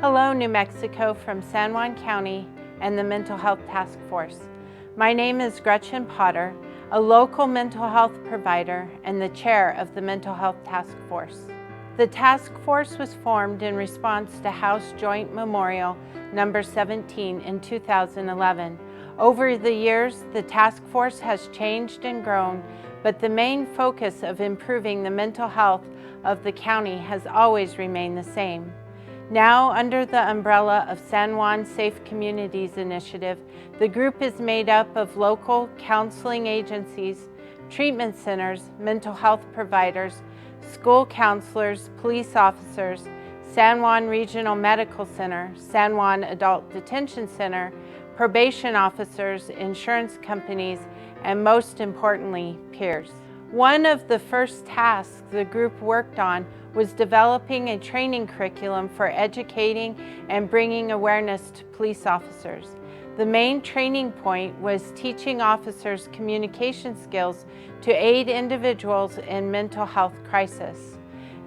Hello, New Mexico from San Juan County and the Mental Health Task Force. My name is Gretchen Potter, a local mental health provider and the chair of the Mental Health Task Force. The task force was formed in response to House Joint Memorial number 17 in 2011. Over the years, the task force has changed and grown, but the main focus of improving the mental health of the county has always remained the same. Now, under the umbrella of San Juan Safe Communities Initiative, the group is made up of local counseling agencies, treatment centers, mental health providers, school counselors, police officers, San Juan Regional Medical Center, San Juan Adult Detention Center, probation officers, insurance companies, and most importantly, peers. One of the first tasks the group worked on was developing a training curriculum for educating and bringing awareness to police officers. The main training point was teaching officers communication skills to aid individuals in mental health crisis.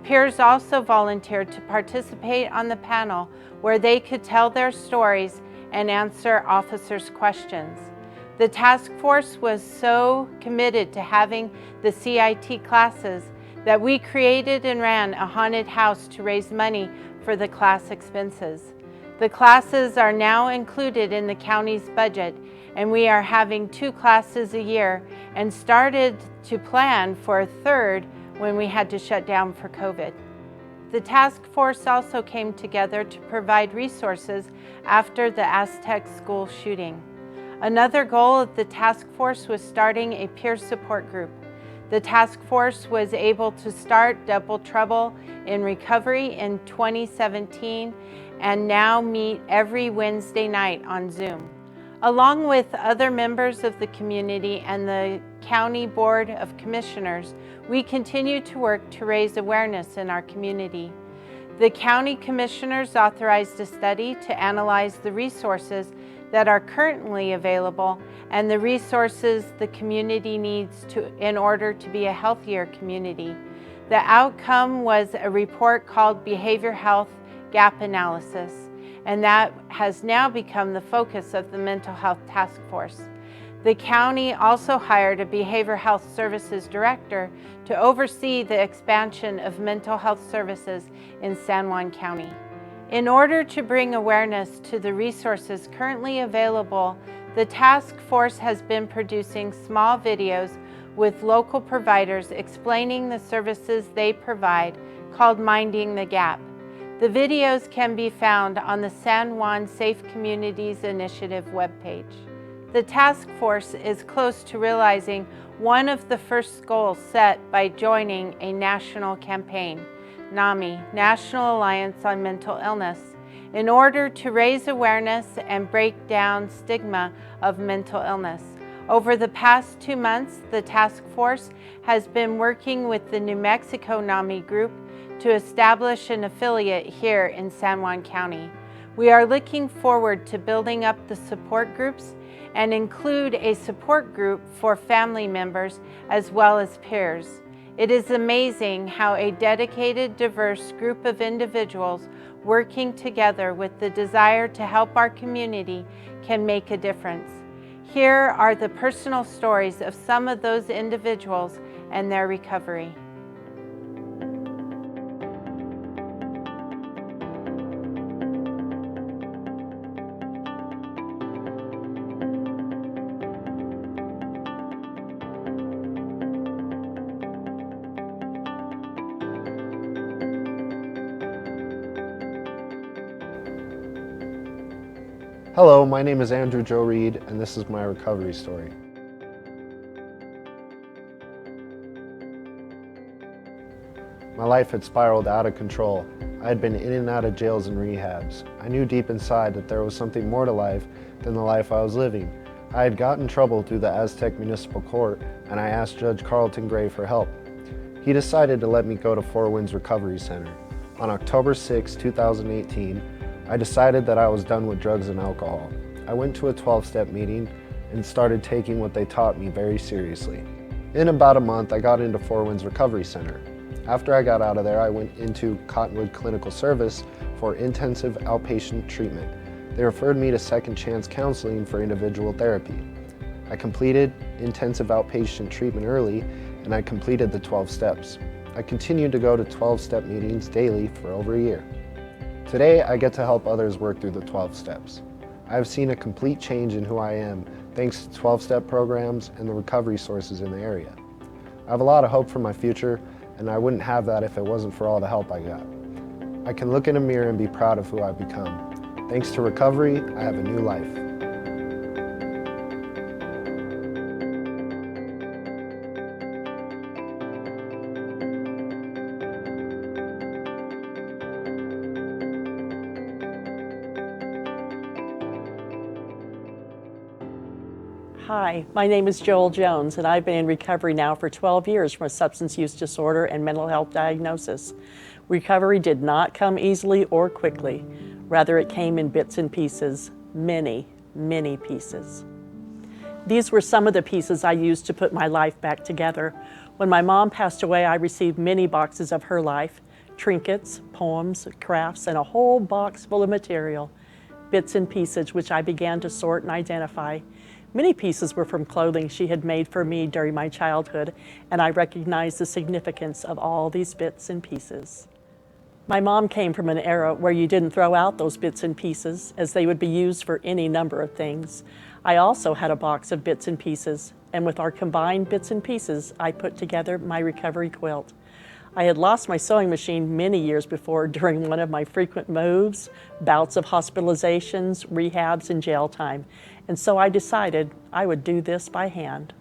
Peers also volunteered to participate on the panel where they could tell their stories and answer officers' questions. The task force was so committed to having the CIT classes that we created and ran a haunted house to raise money for the class expenses. The classes are now included in the county's budget, and we are having 2 classes a year and started to plan for a third when we had to shut down for COVID. The task force also came together to provide resources after the Aztec school shooting. Another goal of the task force was starting a peer support group. The task force was able to start Double Trouble in Recovery in 2017 and now meet every Wednesday night on Zoom. Along with other members of the community and the County Board of Commissioners, we continue to work to raise awareness in our community. The County Commissioners authorized a study to analyze the resources that are currently available and the resources the community needs in order to be a healthier community. The outcome was a report called Behavior Health Gap Analysis, and that has now become the focus of the Mental Health Task Force. The county also hired a Behavioral Health Services Director to oversee the expansion of mental health services in San Juan County. In order to bring awareness to the resources currently available, the task force has been producing small videos with local providers explaining the services they provide, called Minding the Gap. The videos can be found on the San Juan Safe Communities Initiative webpage. The task force is close to realizing one of the first goals set by joining a national campaign, NAMI, National Alliance on Mental Illness, in order to raise awareness and break down stigma of mental illness. Over the past 2 months, the task force has been working with the New Mexico NAMI group to establish an affiliate here in San Juan County. We are looking forward to building up the support groups and include a support group for family members as well as peers. It is amazing how a dedicated, diverse group of individuals working together with the desire to help our community can make a difference. Here are the personal stories of some of those individuals and their recovery. Hello, my name is Andrew Joe Reed, and this is my recovery story. My life had spiraled out of control. I had been in and out of jails and rehabs. I knew deep inside that there was something more to life than the life I was living. I had gotten in trouble through the Aztec Municipal Court, and I asked Judge Carlton Gray for help. He decided to let me go to Four Winds Recovery Center. On October 6, 2018, I decided that I was done with drugs and alcohol. I went to a 12-step meeting and started taking what they taught me very seriously. In about a month, I got into Four Winds Recovery Center. After I got out of there, I went into Cottonwood Clinical Service for intensive outpatient treatment. They referred me to Second Chance Counseling for individual therapy. I completed intensive outpatient treatment early, and I completed the 12 steps. I continued to go to 12-step meetings daily for over a year. Today, I get to help others work through the 12 steps. I have seen a complete change in who I am thanks to 12-step programs and the recovery sources in the area. I have a lot of hope for my future, and I wouldn't have that if it wasn't for all the help I got. I can look in a mirror and be proud of who I've become. Thanks to recovery, I have a new life. Hi, my name is Joel Jones, and I've been in recovery now for 12 years from a substance use disorder and mental health diagnosis. Recovery did not come easily or quickly. Rather, it came in bits and pieces, many, many pieces. These were some of the pieces I used to put my life back together. When my mom passed away, I received many boxes of her life, trinkets, poems, crafts, and a whole box full of material, bits and pieces which I began to sort and identify. Many pieces were from clothing she had made for me during my childhood, and I recognized the significance of all these bits and pieces. My mom came from an era where you didn't throw out those bits and pieces, as they would be used for any number of things. I also had a box of bits and pieces, and with our combined bits and pieces, I put together my recovery quilt. I had lost my sewing machine many years before during one of my frequent moves, bouts of hospitalizations, rehabs, and jail time, and so I decided I would do this by hand.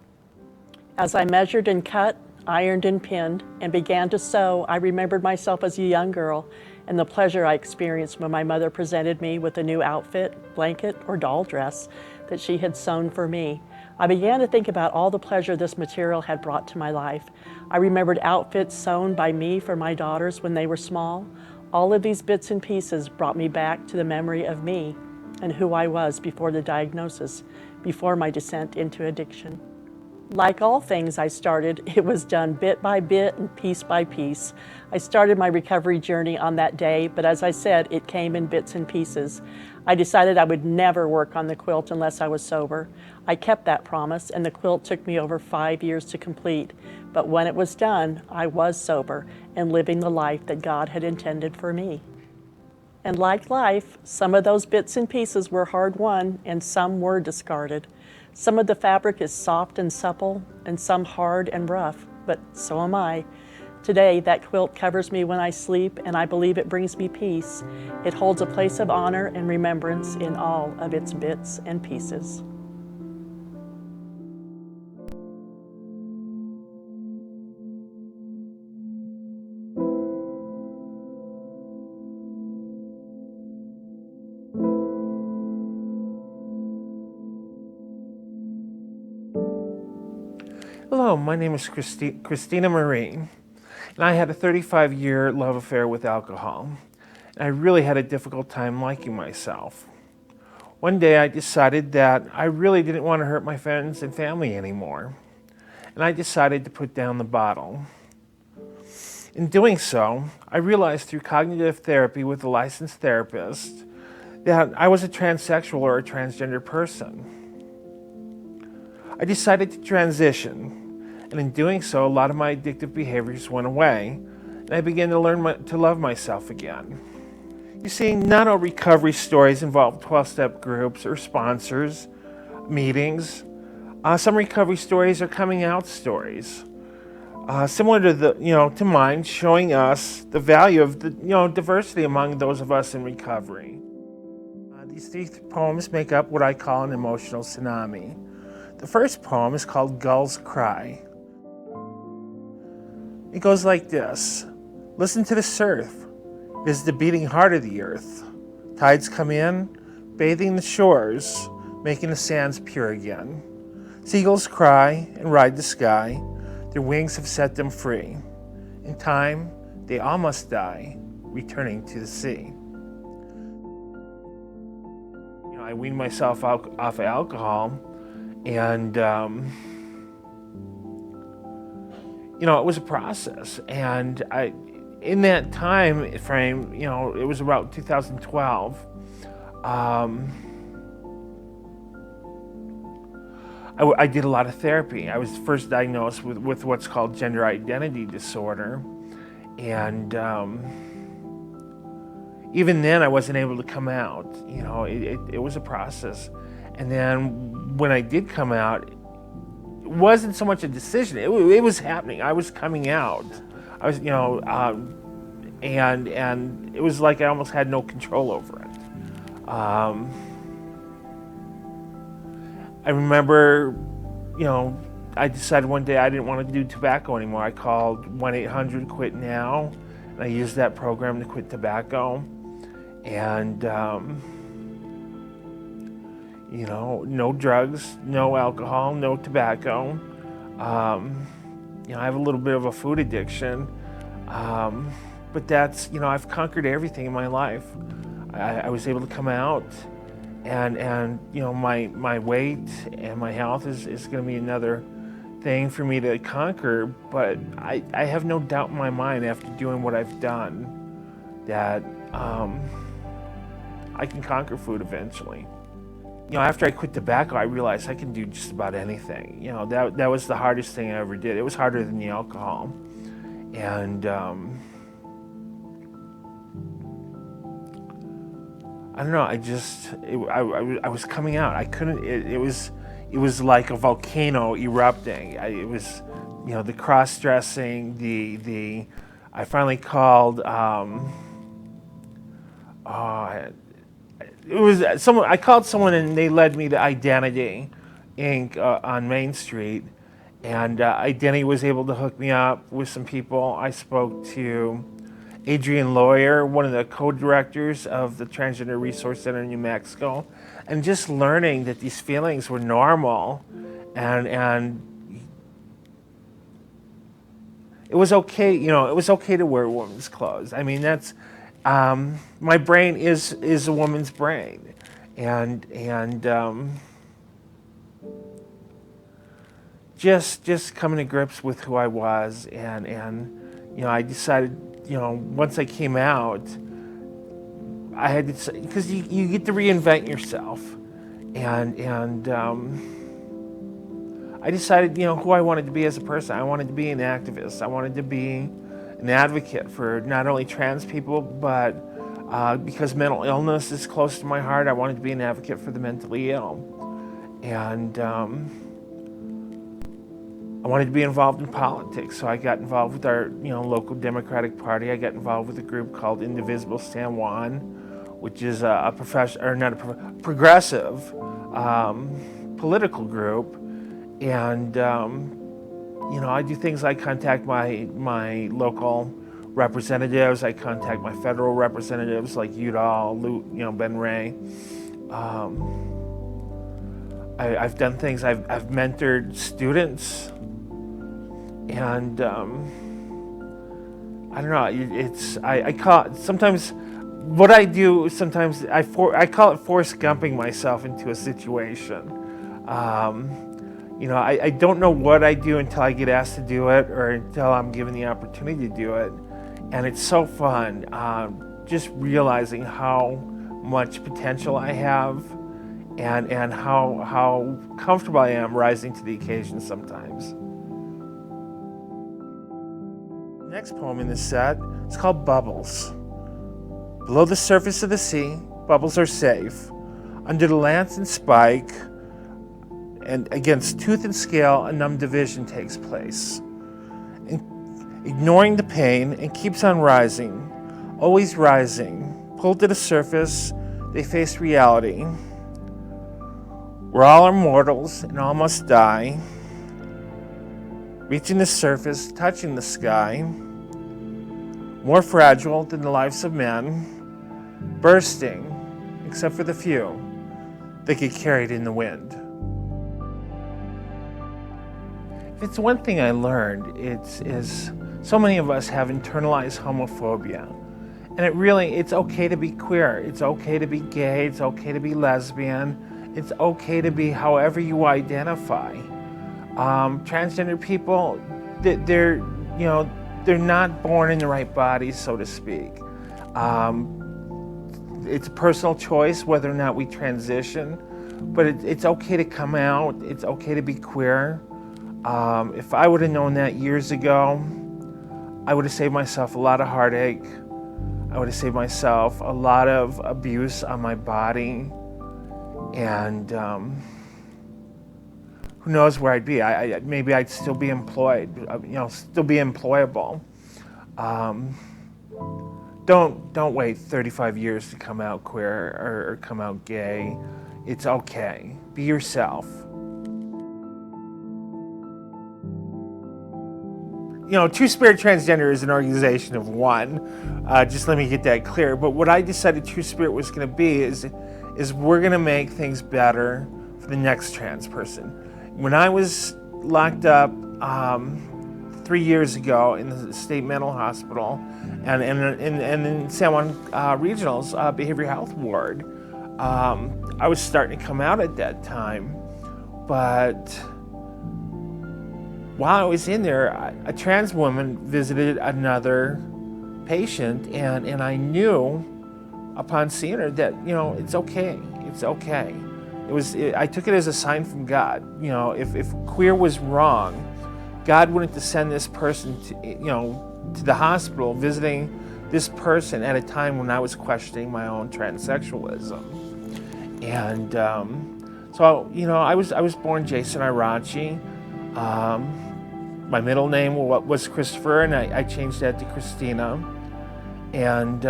As I measured and cut, ironed and pinned, and began to sew, I remembered myself as a young girl and the pleasure I experienced when my mother presented me with a new outfit, blanket, or doll dress that she had sewn for me. I began to think about all the pleasure this material had brought to my life. I remembered outfits sewn by me for my daughters when they were small. All of these bits and pieces brought me back to the memory of me and who I was before the diagnosis, before my descent into addiction. Like all things I started, it was done bit by bit and piece by piece. I started my recovery journey on that day, but as I said, it came in bits and pieces. I decided I would never work on the quilt unless I was sober. I kept that promise, and the quilt took me over 5 years to complete. But when it was done, I was sober and living the life that God had intended for me. And like life, some of those bits and pieces were hard-won and some were discarded. Some of the fabric is soft and supple, and some hard and rough, but so am I. Today, that quilt covers me when I sleep, and I believe it brings me peace. It holds a place of honor and remembrance in all of its bits and pieces. Hello, my name is Christina Marie, and I had a 35-year love affair with alcohol, and I really had a difficult time liking myself. One day I decided that I really didn't want to hurt my friends and family anymore, and I decided to put down the bottle. In doing so, I realized through cognitive therapy with a licensed therapist that I was a transsexual or a transgender person. I decided to transition, and in doing so, a lot of my addictive behaviors went away, and I began to learn to love myself again. You see, not all recovery stories involve 12-step groups or sponsors, meetings. Some recovery stories are coming out stories, similar to mine, showing us the value of the diversity among those of us in recovery. These 3 poems make up what I call an emotional tsunami. The first poem is called Gulls Cry. It goes like this. Listen to the surf. It is the beating heart of the earth. Tides come in, bathing the shores, making the sands pure again. Seagulls cry and ride the sky. Their wings have set them free. In time, they all must die, returning to the sea. I weaned myself off of alcohol. And, it was a process. And in that time frame, it was about 2012. I did a lot of therapy. I was first diagnosed with what's called gender identity disorder. And even then I wasn't able to come out. It was a process. And then when I did come out, it wasn't so much a decision. It was happening. I was coming out. I was, and it was like I almost had no control over it. I remember, I decided one day I didn't want to do tobacco anymore. I called 1-800-QUIT-NOW, and I used that program to quit tobacco. And, no drugs, no alcohol, no tobacco. I have a little bit of a food addiction, but that's, I've conquered everything in my life. I was able to come out, and my weight and my health is going to be another thing for me to conquer, but I have no doubt in my mind after doing what I've done that I can conquer food eventually. After I quit tobacco, I realized I can do just about anything. That was the hardest thing I ever did. It was harder than the alcohol. And I don't know, I was coming out. I couldn't, it was like a volcano erupting. It was, the cross-dressing, I finally called, I called someone and they led me to Identity Inc. On Main Street. And Identity was able to hook me up with some people. I spoke to Adrian Lawyer, one of the co-directors of the Transgender Resource Center in New Mexico, and just learning that these feelings were normal, and it was okay. It was okay to wear women's clothes. I mean, that's my brain is a woman's brain, and just coming to grips with who I was, and I decided. Once I came out, I had to, because you get to reinvent yourself, and I decided, who I wanted to be as a person. I wanted to be an activist. I wanted to be an advocate for not only trans people, but because mental illness is close to my heart, I wanted to be an advocate for the mentally ill, and I wanted to be involved in politics, so I got involved with our, local Democratic Party. I got involved with a group called Indivisible San Juan, which is a progressive political group, and I do things like contact my local representatives. I contact my federal representatives like Udall, Ben Ray. I've done things. I've mentored students. And I don't know. I call it, sometimes what I do. Sometimes I call it Forrest Gumping myself into a situation. I don't know what I do until I get asked to do it, or until I'm given the opportunity to do it, and it's so fun. Just realizing how much potential I have, and how comfortable I am rising to the occasion sometimes. Next poem in this set is called Bubbles. Below the surface of the sea, bubbles are safe. Under the lance and spike, and against tooth and scale, a numb division takes place. Ignoring the pain, and keeps on rising, always rising. Pulled to the surface, they face reality. We're all mortals and all must die. Reaching the surface, touching the sky, more fragile than the lives of men, bursting, except for the few that get carried in the wind. If it's one thing I learned, is so many of us have internalized homophobia. And it's okay to be queer, it's okay to be gay, it's okay to be lesbian, it's okay to be however you identify. Transgender people, they're they're not born in the right body, so to speak. It's a personal choice whether or not we transition, but it's okay to come out. It's okay to be queer. If I would have known that years ago, I would have saved myself a lot of heartache. I would have saved myself a lot of abuse on my body, and who knows where I'd be? Maybe I'd still be employed, still be employable. Don't wait 35 years to come out queer or come out gay. It's okay. Be yourself. True Spirit Transgender is an organization of one. Just let me get that clear. But what I decided True Spirit was going to be is we're going to make things better for the next trans person. When I was locked up 3 years ago in the state mental hospital and in San Juan Regional's behavioral health ward, I was starting to come out at that time. But while I was in there, a trans woman visited another patient, and I knew upon seeing her that, it's okay. It's okay. I took it as a sign from God. If queer was wrong, God wanted to send this person to the hospital visiting this person at a time when I was questioning my own transsexualism. And so I was born Jason Irachi. My middle name was Christopher, and I changed that to Christina. And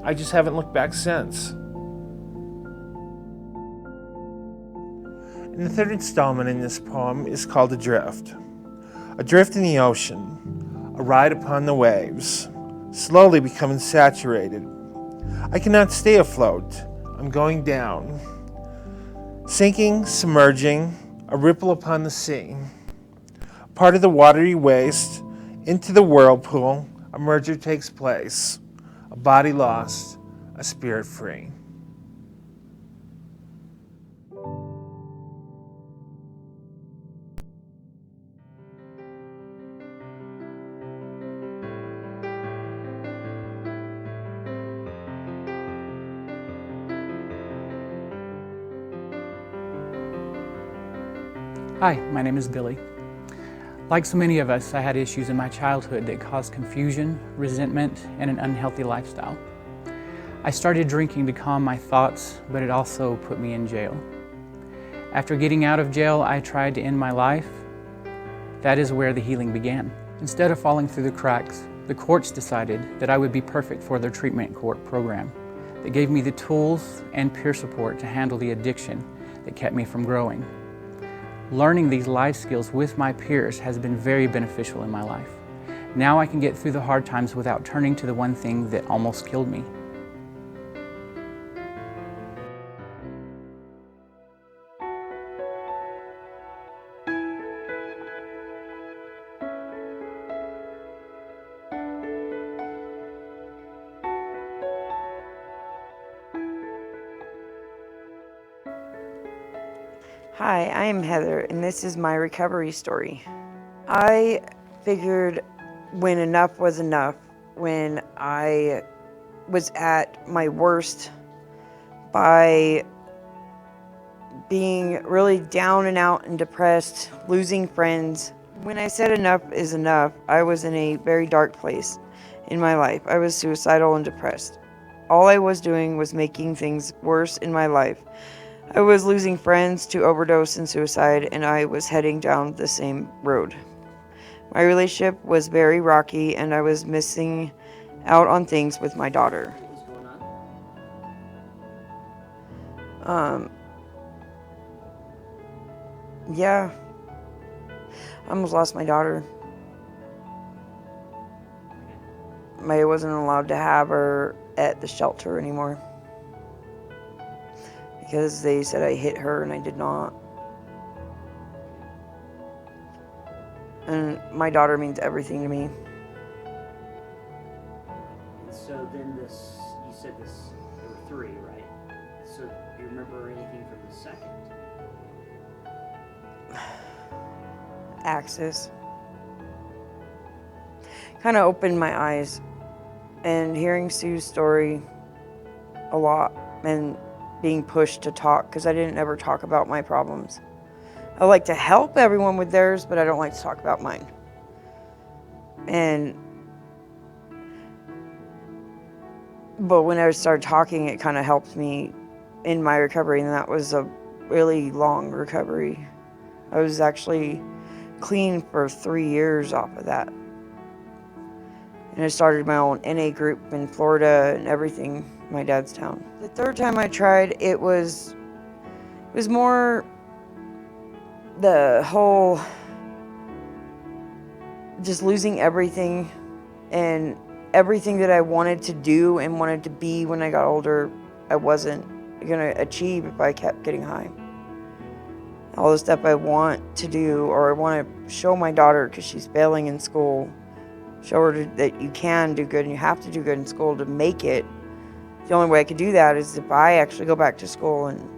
I just haven't looked back since. And the third installment in this poem is called Adrift. Adrift in the ocean, a ride upon the waves, slowly becoming saturated. I cannot stay afloat. I'm going down. Sinking, submerging, a ripple upon the sea. Part of the watery waste, into the whirlpool, a merger takes place. A body lost, a spirit free. Hi, my name is Billy. Like so many of us, I had issues in my childhood that caused confusion, resentment, and an unhealthy lifestyle. I started drinking to calm my thoughts, but it also put me in jail. After getting out of jail, I tried to end my life. That is where the healing began. Instead of falling through the cracks, the courts decided that I would be perfect for their treatment court program that gave me the tools and peer support to handle the addiction that kept me from growing. Learning these life skills with my peers has been very beneficial in my life. Now I can get through the hard times without turning to the one thing that almost killed me. Hi, I am Heather, and this is my recovery story. I figured when enough was enough, when I was at my worst by being really down and out and depressed, losing friends. When I said enough is enough, I was in a very dark place in my life. I was suicidal and depressed. All I was doing was making things worse in my life. I was losing friends to overdose and suicide, and I was heading down the same road. My relationship was very rocky, and I was missing out on things with my daughter. What was going on? Yeah. I almost lost my daughter. I wasn't allowed to have her at the shelter anymore, because they said I hit her and I did not. And my daughter means everything to me. And so then you said there were 3, right? So do you remember anything from the second? Axis. kind of opened my eyes. And hearing Sue's story a lot and being pushed to talk, because I didn't ever talk about my problems. I like to help everyone with theirs, but I don't like to talk about mine. But when I started talking, it kind of helped me in my recovery, and that was a really long recovery. I was actually clean for 3 years off of that. And I started my own NA group in Florida and everything, my dad's town. The third time I tried, it was more the whole just losing everything, and everything that I wanted to do and wanted to be when I got older, I wasn't gonna achieve if I kept getting high. All the stuff I want to do, or I want to show my daughter because she's failing in school, show her that you can do good and you have to do good in school to make it. The only way I could do that is if I actually go back to school and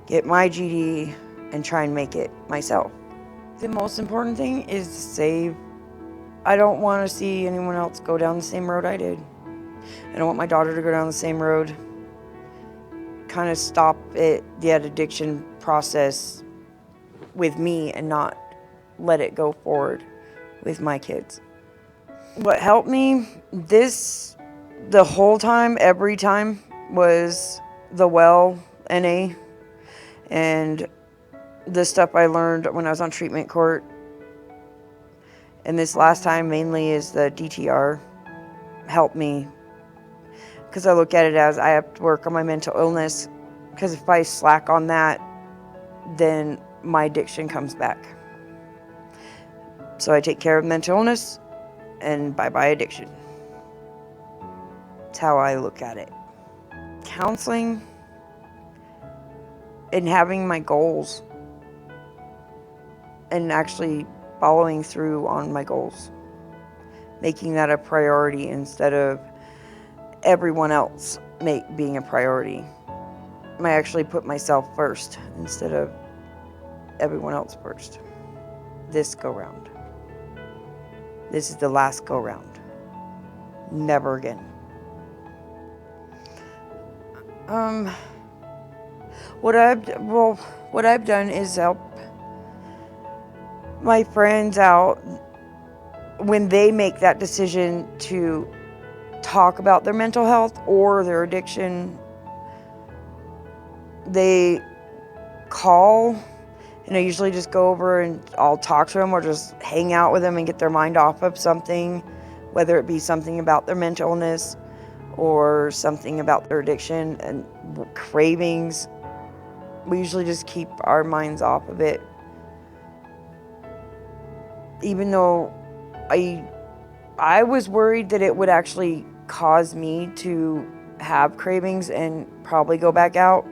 get my GED and try and make it myself. The most important thing is to save. I don't want to see anyone else go down the same road I did. I don't want my daughter to go down the same road. Kind of stop that addiction process with me and not let it go forward with my kids. What helped me the whole time, every time, was the well NA and the stuff I learned when I was on treatment court. And this last time mainly is the DTR helped me, because I look at it as I have to work on my mental illness, because if I slack on that, then my addiction comes back. So I take care of mental illness and bye-bye addiction. That's how I look at it. Counseling and having my goals and actually following through on my goals. Making that a priority instead of everyone else being a priority. I actually put myself first instead of everyone else first. This go round. This is the last go round. Never again. What I've done is help my friends out when they make that decision to talk about their mental health or their addiction. They call, and I usually just go over and I'll talk to them or just hang out with them and get their mind off of something, whether it be something about their mental illness or something about their addiction and cravings. We usually just keep our minds off of it. Even though I was worried that it would actually cause me to have cravings and probably go back out,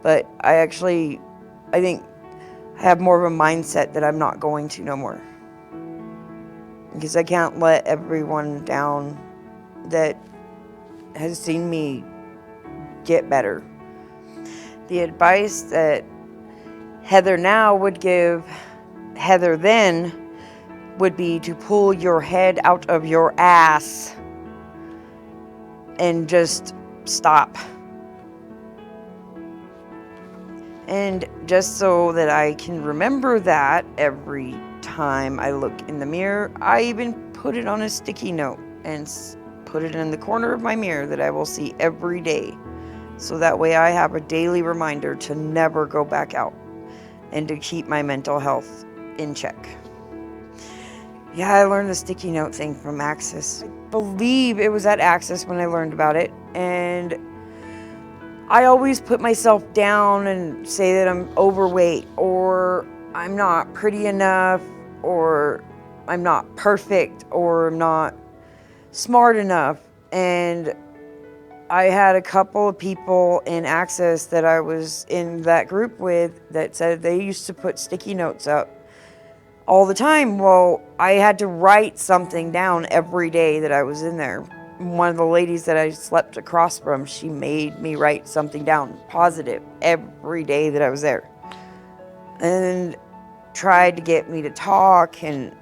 but I think I have more of a mindset that I'm not going to no more. Because I can't let everyone down that has seen me get better. The advice that Heather now would give Heather then would be to pull your head out of your ass and just stop. And just so that I can remember that every time I look in the mirror, I even put it on a sticky note and put it in the corner of my mirror that I will see every day. So that way I have a daily reminder to never go back out and to keep my mental health in check. Yeah, I learned the sticky note thing from Access. I believe it was at Access when I learned about it. And I always put myself down and say that I'm overweight, or I'm not pretty enough, or I'm not perfect, or I'm not smart enough. And I had a couple of people in Access that I was in that group with that said they used to put sticky notes up all the time. Well, I had to write something down every day that I was in there. One of the ladies that I slept across from, she made me write something down positive every day that I was there. And tried to get me to talk, and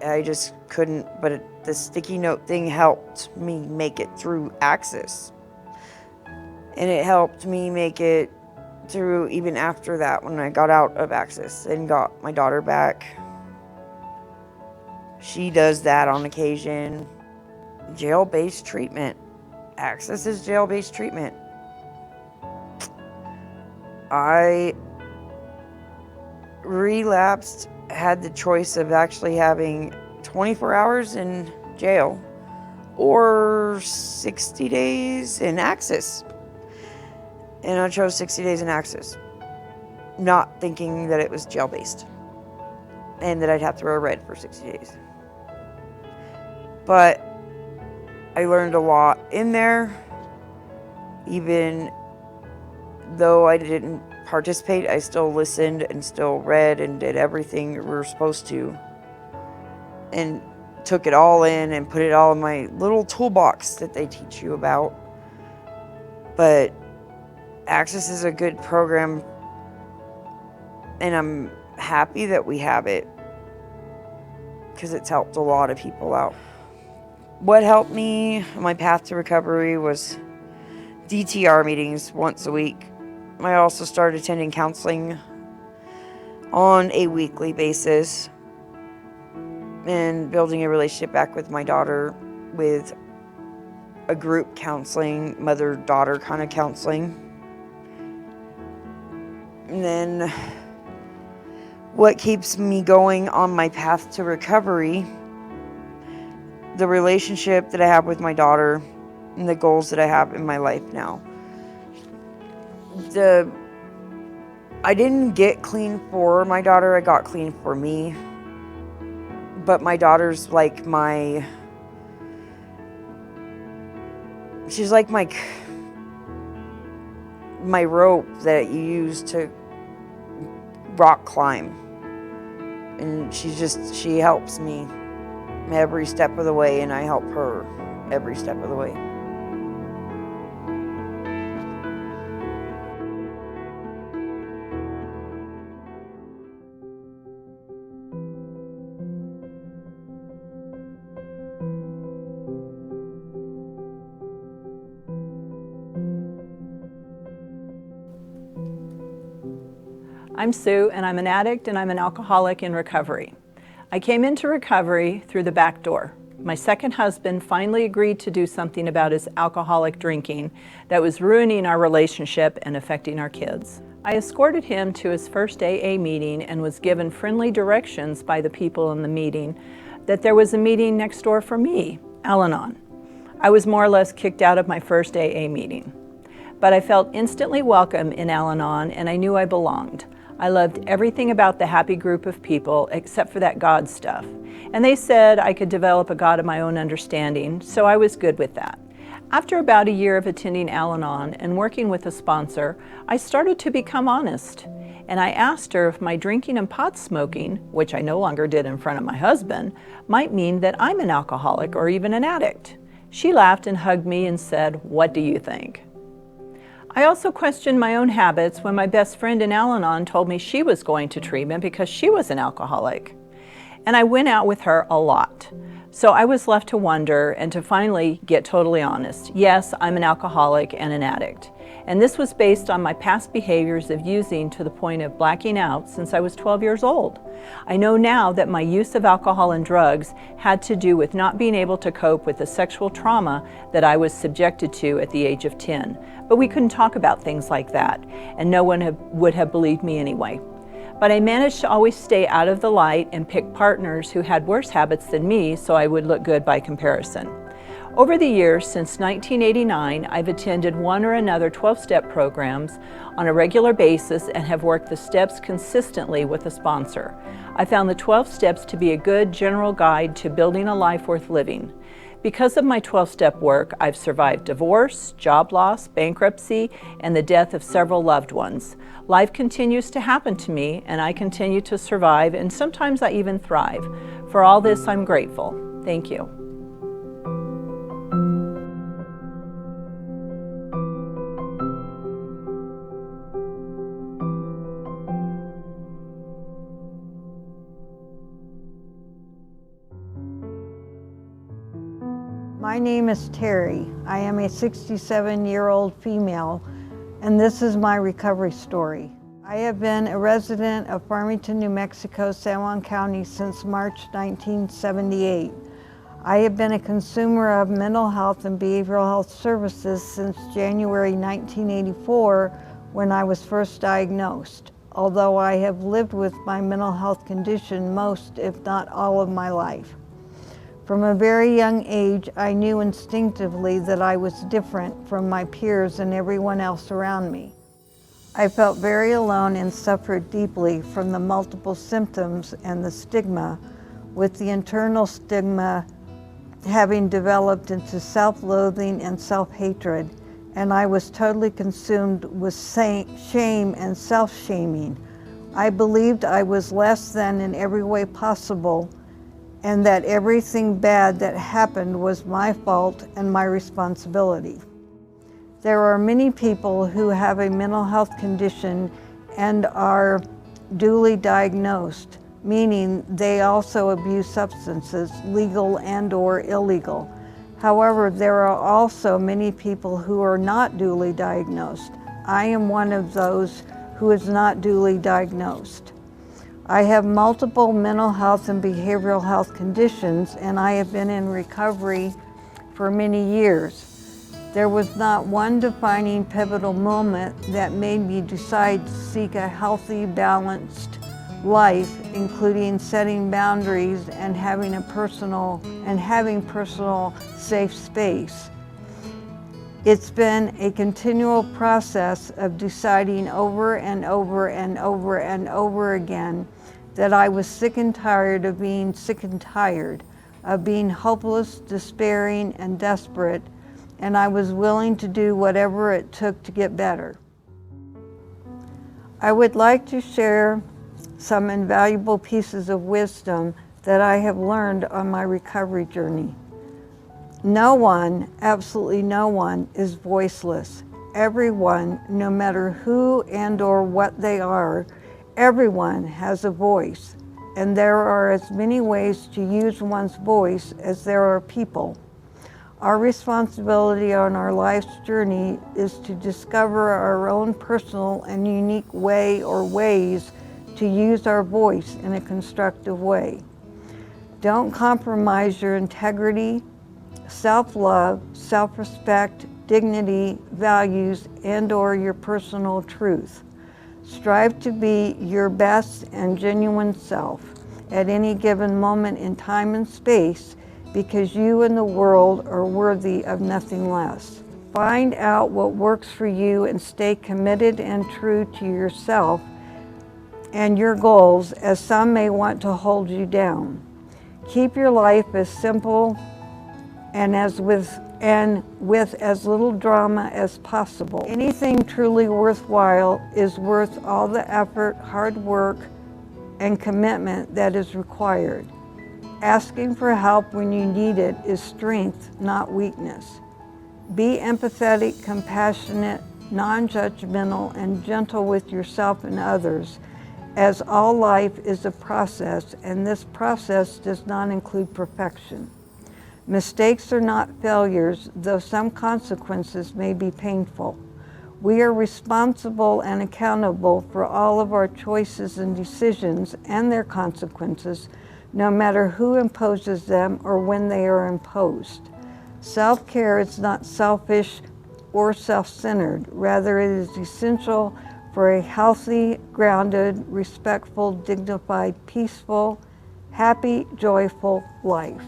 I just couldn't, but the sticky note thing helped me make it through Access. And it helped me make it through even after that when I got out of Access and got my daughter back. She does that on occasion. Jail-based treatment. Access is jail-based treatment. I relapsed, had the choice of actually having 24 hours in jail or 60 days in Access. And I chose 60 days in Access, not thinking that it was jail-based and that I'd have to wear red for 60 days. But I learned a lot in there. Even though I didn't participate, I still listened and still read and did everything we were supposed to. And took it all in and put it all in my little toolbox that they teach you about. But Access is a good program, and I'm happy that we have it because it's helped a lot of people out. What helped me on my path to recovery was DTR meetings once a week. I also started attending counseling on a weekly basis and building a relationship back with my daughter with a group counseling, mother-daughter kind of counseling. And then what keeps me going on my path to recovery, the relationship that I have with my daughter and the goals that I have in my life now. I didn't get clean for my daughter, I got clean for me. But my daughter's like she's like my rope that you use to rock climb. And she helps me every step of the way, and I help her every step of the way. I'm Sue, and I'm an addict and I'm an alcoholic in recovery. I came into recovery through the back door. My second husband finally agreed to do something about his alcoholic drinking that was ruining our relationship and affecting our kids. I escorted him to his first AA meeting and was given friendly directions by the people in the meeting that there was a meeting next door for me, Al-Anon. I was more or less kicked out of my first AA meeting. But I felt instantly welcome in Al-Anon, and I knew I belonged. I loved everything about the happy group of people except for that God stuff. And they said I could develop a God of my own understanding, so I was good with that. After about a year of attending Al-Anon and working with a sponsor, I started to become honest. And I asked her if my drinking and pot smoking, which I no longer did in front of my husband, might mean that I'm an alcoholic or even an addict. She laughed and hugged me and said, "What do you think?" I also questioned my own habits when my best friend in Al-Anon told me she was going to treatment because she was an alcoholic. And I went out with her a lot. So I was left to wonder and to finally get totally honest. Yes, I'm an alcoholic and an addict. And this was based on my past behaviors of using to the point of blacking out since I was 12 years old. I know now that my use of alcohol and drugs had to do with not being able to cope with the sexual trauma that I was subjected to at the age of 10. But we couldn't talk about things like that, and no one would have believed me anyway. But I managed to always stay out of the light and pick partners who had worse habits than me so I would look good by comparison. Over the years, since 1989, I've attended one or another 12-step programs on a regular basis and have worked the steps consistently with a sponsor. I found the 12 steps to be a good general guide to building a life worth living. Because of my 12-step work, I've survived divorce, job loss, bankruptcy, and the death of several loved ones. Life continues to happen to me, and I continue to survive, and sometimes I even thrive. For all this, I'm grateful. Thank you. My name is Terry. I am a 67-year-old female, and this is my recovery story. I have been a resident of Farmington, New Mexico, San Juan County since March 1978. I have been a consumer of mental health and behavioral health services since January 1984 when I was first diagnosed, although I have lived with my mental health condition most, if not all, of my life. From a very young age, I knew instinctively that I was different from my peers and everyone else around me. I felt very alone and suffered deeply from the multiple symptoms and the stigma, with the internal stigma having developed into self-loathing and self-hatred, and I was totally consumed with shame and self-shaming. I believed I was less than in every way possible, and that everything bad that happened was my fault and my responsibility. There are many people who have a mental health condition and are duly diagnosed, meaning they also abuse substances, legal and/or illegal. However, there are also many people who are not duly diagnosed. I am one of those who is not duly diagnosed. I have multiple mental health and behavioral health conditions, and I have been in recovery for many years. There was not one defining pivotal moment that made me decide to seek a healthy, balanced life, including setting boundaries and having personal safe space. It's been a continual process of deciding over and over and over and over again that I was sick and tired of being sick and tired, of being hopeless, despairing, and desperate, and I was willing to do whatever it took to get better. I would like to share some invaluable pieces of wisdom that I have learned on my recovery journey. No one, absolutely no one, is voiceless. Everyone, no matter who and/or what they are, everyone has a voice, and there are as many ways to use one's voice as there are people. Our responsibility on our life's journey is to discover our own personal and unique way or ways to use our voice in a constructive way. Don't compromise your integrity, self-love, self-respect, dignity, values, and/or your personal truth. Strive to be your best and genuine self at any given moment in time and space, because you and the world are worthy of nothing less. Find out what works for you and stay committed and true to yourself and your goals, as some may want to hold you down. Keep your life as simple and with as little drama as possible. Anything truly worthwhile is worth all the effort, hard work, and commitment that is required. Asking for help when you need it is strength, not weakness. Be empathetic, compassionate, non-judgmental, and gentle with yourself and others, as all life is a process, and this process does not include perfection. Mistakes are not failures, though some consequences may be painful. We are responsible and accountable for all of our choices and decisions and their consequences, no matter who imposes them or when they are imposed. Self-care is not selfish or self-centered. Rather, it is essential for a healthy, grounded, respectful, dignified, peaceful, happy, joyful life.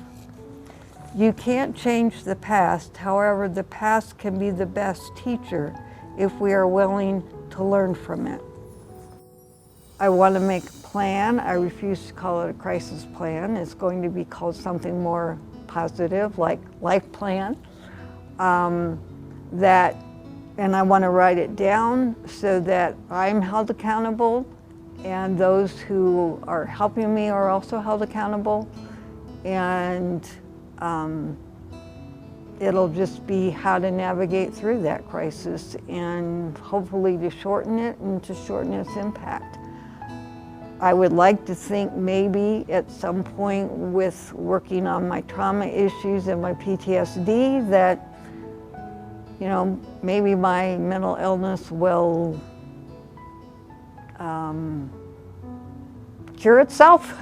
You can't change the past. However, the past can be the best teacher if we are willing to learn from it. I want to make a plan. I refuse to call it a crisis plan. It's going to be called something more positive, like life plan. And I want to write it down so that I'm held accountable and those who are helping me are also held accountable. And it'll just be how to navigate through that crisis and hopefully to shorten it and to shorten its impact. I would like to think maybe at some point with working on my trauma issues and my PTSD that, you know, maybe my mental illness will cure itself.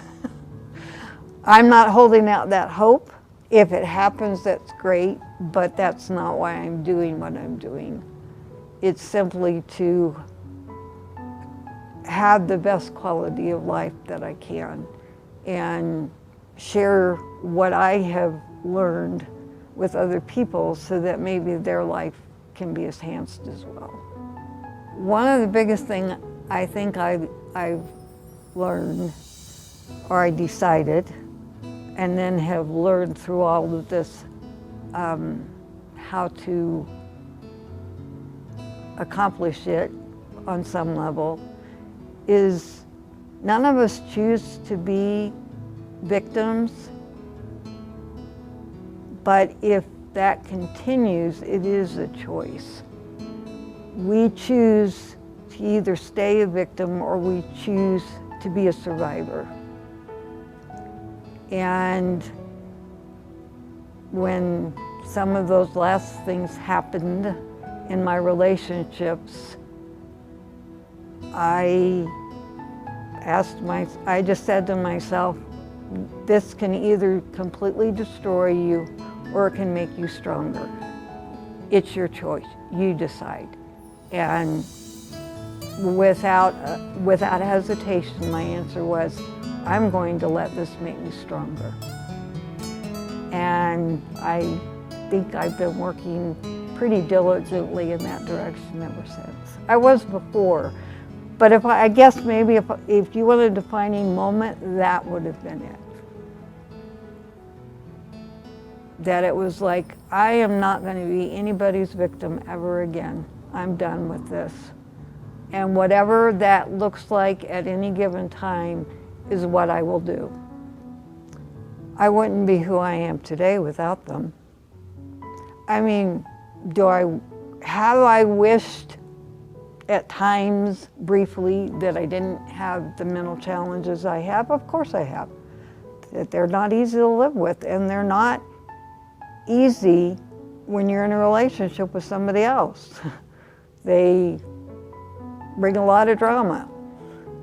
I'm not holding out that hope. If it happens, that's great, but that's not why I'm doing what I'm doing. It's simply to have the best quality of life that I can and share what I have learned with other people so that maybe their life can be enhanced as well. One of the biggest things I think I've learned, or I decided, and then have learned through all of this how to accomplish it on some level, is none of us choose to be victims, but if that continues, it is a choice. We choose to either stay a victim or we choose to be a survivor. And when some of those last things happened in my relationships, I just said to myself, this can either completely destroy you or it can make you stronger. It's your choice, you decide. And without hesitation, my answer was, I'm going to let this make me stronger. And I think I've been working pretty diligently in that direction ever since. I was before, but I guess maybe if you want a defining moment, that would have been it. That it was like, I am not going to be anybody's victim ever again. I'm done with this. And whatever that looks like at any given time is what I will do. I wouldn't be who I am today without them. I mean, have I wished at times, briefly, that I didn't have the mental challenges I have? Of course I have. That they're not easy to live with, and they're not easy when you're in a relationship with somebody else. They bring a lot of drama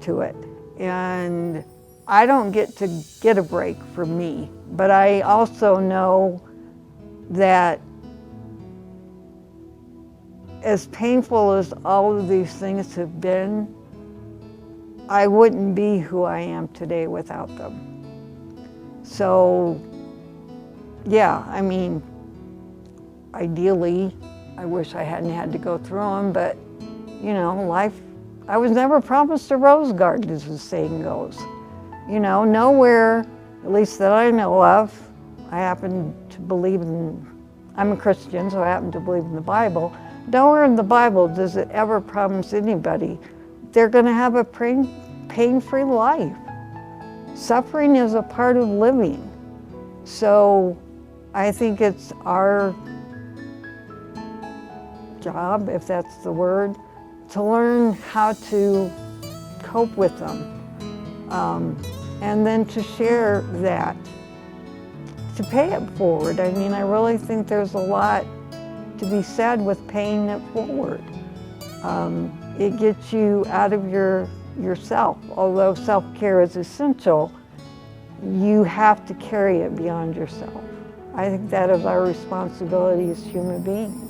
to it. And I don't get to get a break for me, but I also know that as painful as all of these things have been, I wouldn't be who I am today without them. So, yeah, I mean, ideally, I wish I hadn't had to go through them, but, you know, life, I was never promised a rose garden, as the saying goes. You know, nowhere, at least that I know of, I happen to believe I'm a Christian, so I happen to believe in the Bible. Nowhere in the Bible does it ever promise anybody they're going to have a pain-free life. Suffering is a part of living. So I think it's our job, if that's the word, to learn how to cope with them. And then to share that, to pay it forward. I mean, I really think there's a lot to be said with paying it forward. It gets you out of yourself. Although self-care is essential, you have to carry it beyond yourself. I think that is our responsibility as human beings.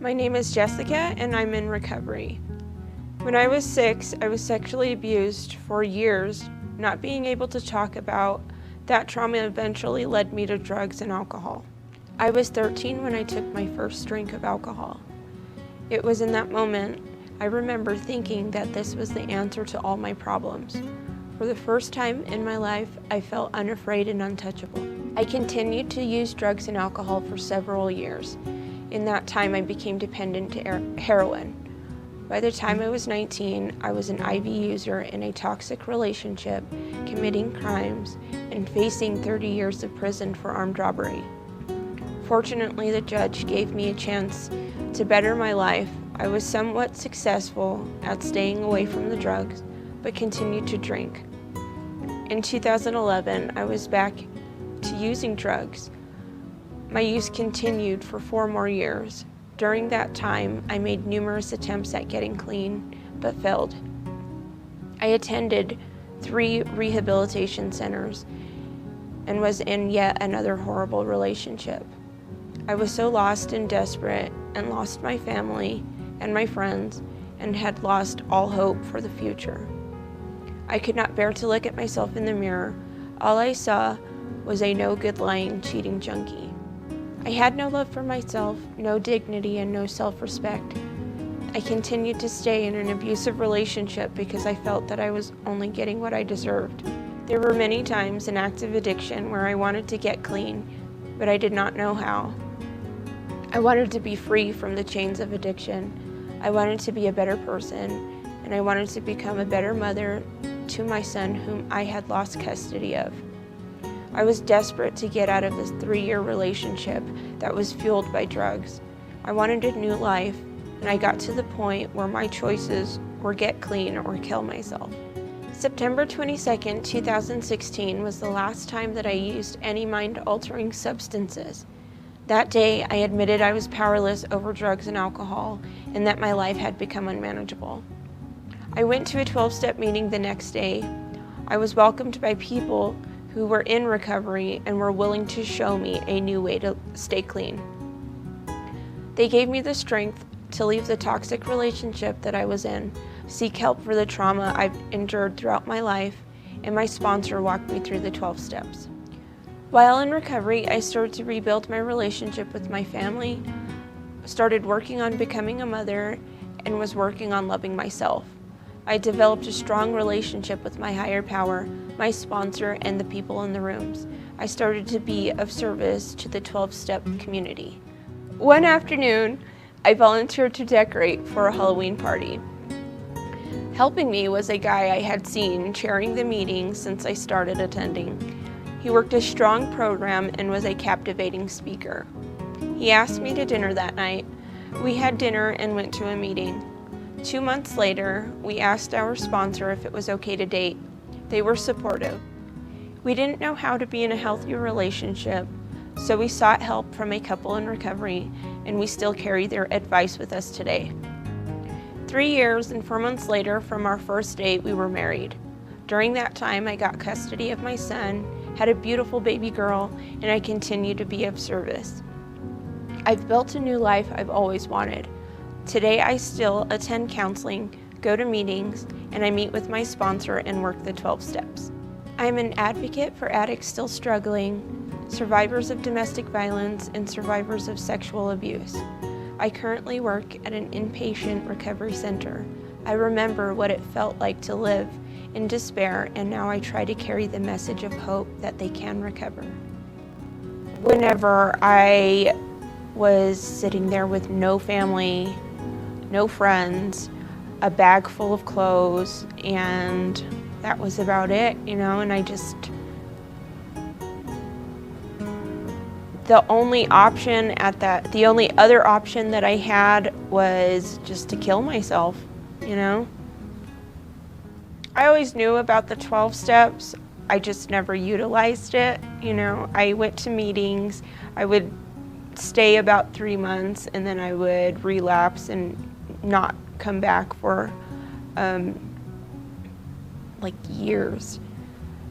My name is Jessica and I'm in recovery. When I was 6, I was sexually abused for years. Not being able to talk about that trauma eventually led me to drugs and alcohol. I was 13 when I took my first drink of alcohol. It was in that moment I remember thinking that this was the answer to all my problems. For the first time in my life, I felt unafraid and untouchable. I continued to use drugs and alcohol for several years. In that time, I became dependent to heroin. By the time I was 19, I was an IV user in a toxic relationship, committing crimes, and facing 30 years of prison for armed robbery. Fortunately, the judge gave me a chance to better my life. I was somewhat successful at staying away from the drugs, but continued to drink. In 2011, I was back to using drugs. My use continued for 4 more years. During that time, I made numerous attempts at getting clean, but failed. I attended 3 rehabilitation centers and was in yet another horrible relationship. I was so lost and desperate and lost my family and my friends and had lost all hope for the future. I could not bear to look at myself in the mirror. All I saw was a no-good, lying, cheating junkie. I had no love for myself, no dignity, and no self-respect. I continued to stay in an abusive relationship because I felt that I was only getting what I deserved. There were many times in active addiction where I wanted to get clean, but I did not know how. I wanted to be free from the chains of addiction. I wanted to be a better person, and I wanted to become a better mother to my son, whom I had lost custody of. I was desperate to get out of this 3-year relationship that was fueled by drugs. I wanted a new life, and I got to the point where my choices were get clean or kill myself. September 22nd, 2016 was the last time that I used any mind-altering substances. That day, I admitted I was powerless over drugs and alcohol, and that my life had become unmanageable. I went to a 12-step meeting the next day. I was welcomed by people who were in recovery and were willing to show me a new way to stay clean. They gave me the strength to leave the toxic relationship that I was in, seek help for the trauma I've endured throughout my life, and my sponsor walked me through the 12 steps. While in recovery, I started to rebuild my relationship with my family, started working on becoming a mother, and was working on loving myself. I developed a strong relationship with my higher power, my sponsor, and the people in the rooms. I started to be of service to the 12-step community. One afternoon, I volunteered to decorate for a Halloween party. Helping me was a guy I had seen chairing the meeting since I started attending. He worked a strong program and was a captivating speaker. He asked me to dinner that night. We had dinner and went to a meeting. 2 months later, we asked our sponsor if it was okay to date. They were supportive. We didn't know how to be in a healthy relationship, so we sought help from a couple in recovery, and we still carry their advice with us today. 3 years and 4 months later from our first date, we were married. During that time, I got custody of my son, had a beautiful baby girl, and I continue to be of service. I've built a new life I've always wanted. Today, I still attend counseling, go to meetings, and I meet with my sponsor and work the 12 steps. I'm an advocate for addicts still struggling, survivors of domestic violence, and survivors of sexual abuse. I currently work at an inpatient recovery center. I remember what it felt like to live in despair, and now I try to carry the message of hope that they can recover. Whenever I was sitting there with no family, no friends, a bag full of clothes, and that was about it, and the only other option that I had was just to kill myself, I always knew about the 12 steps. I just never utilized it. I went to meetings. I would stay about 3 months, and then I would relapse and not come back for years.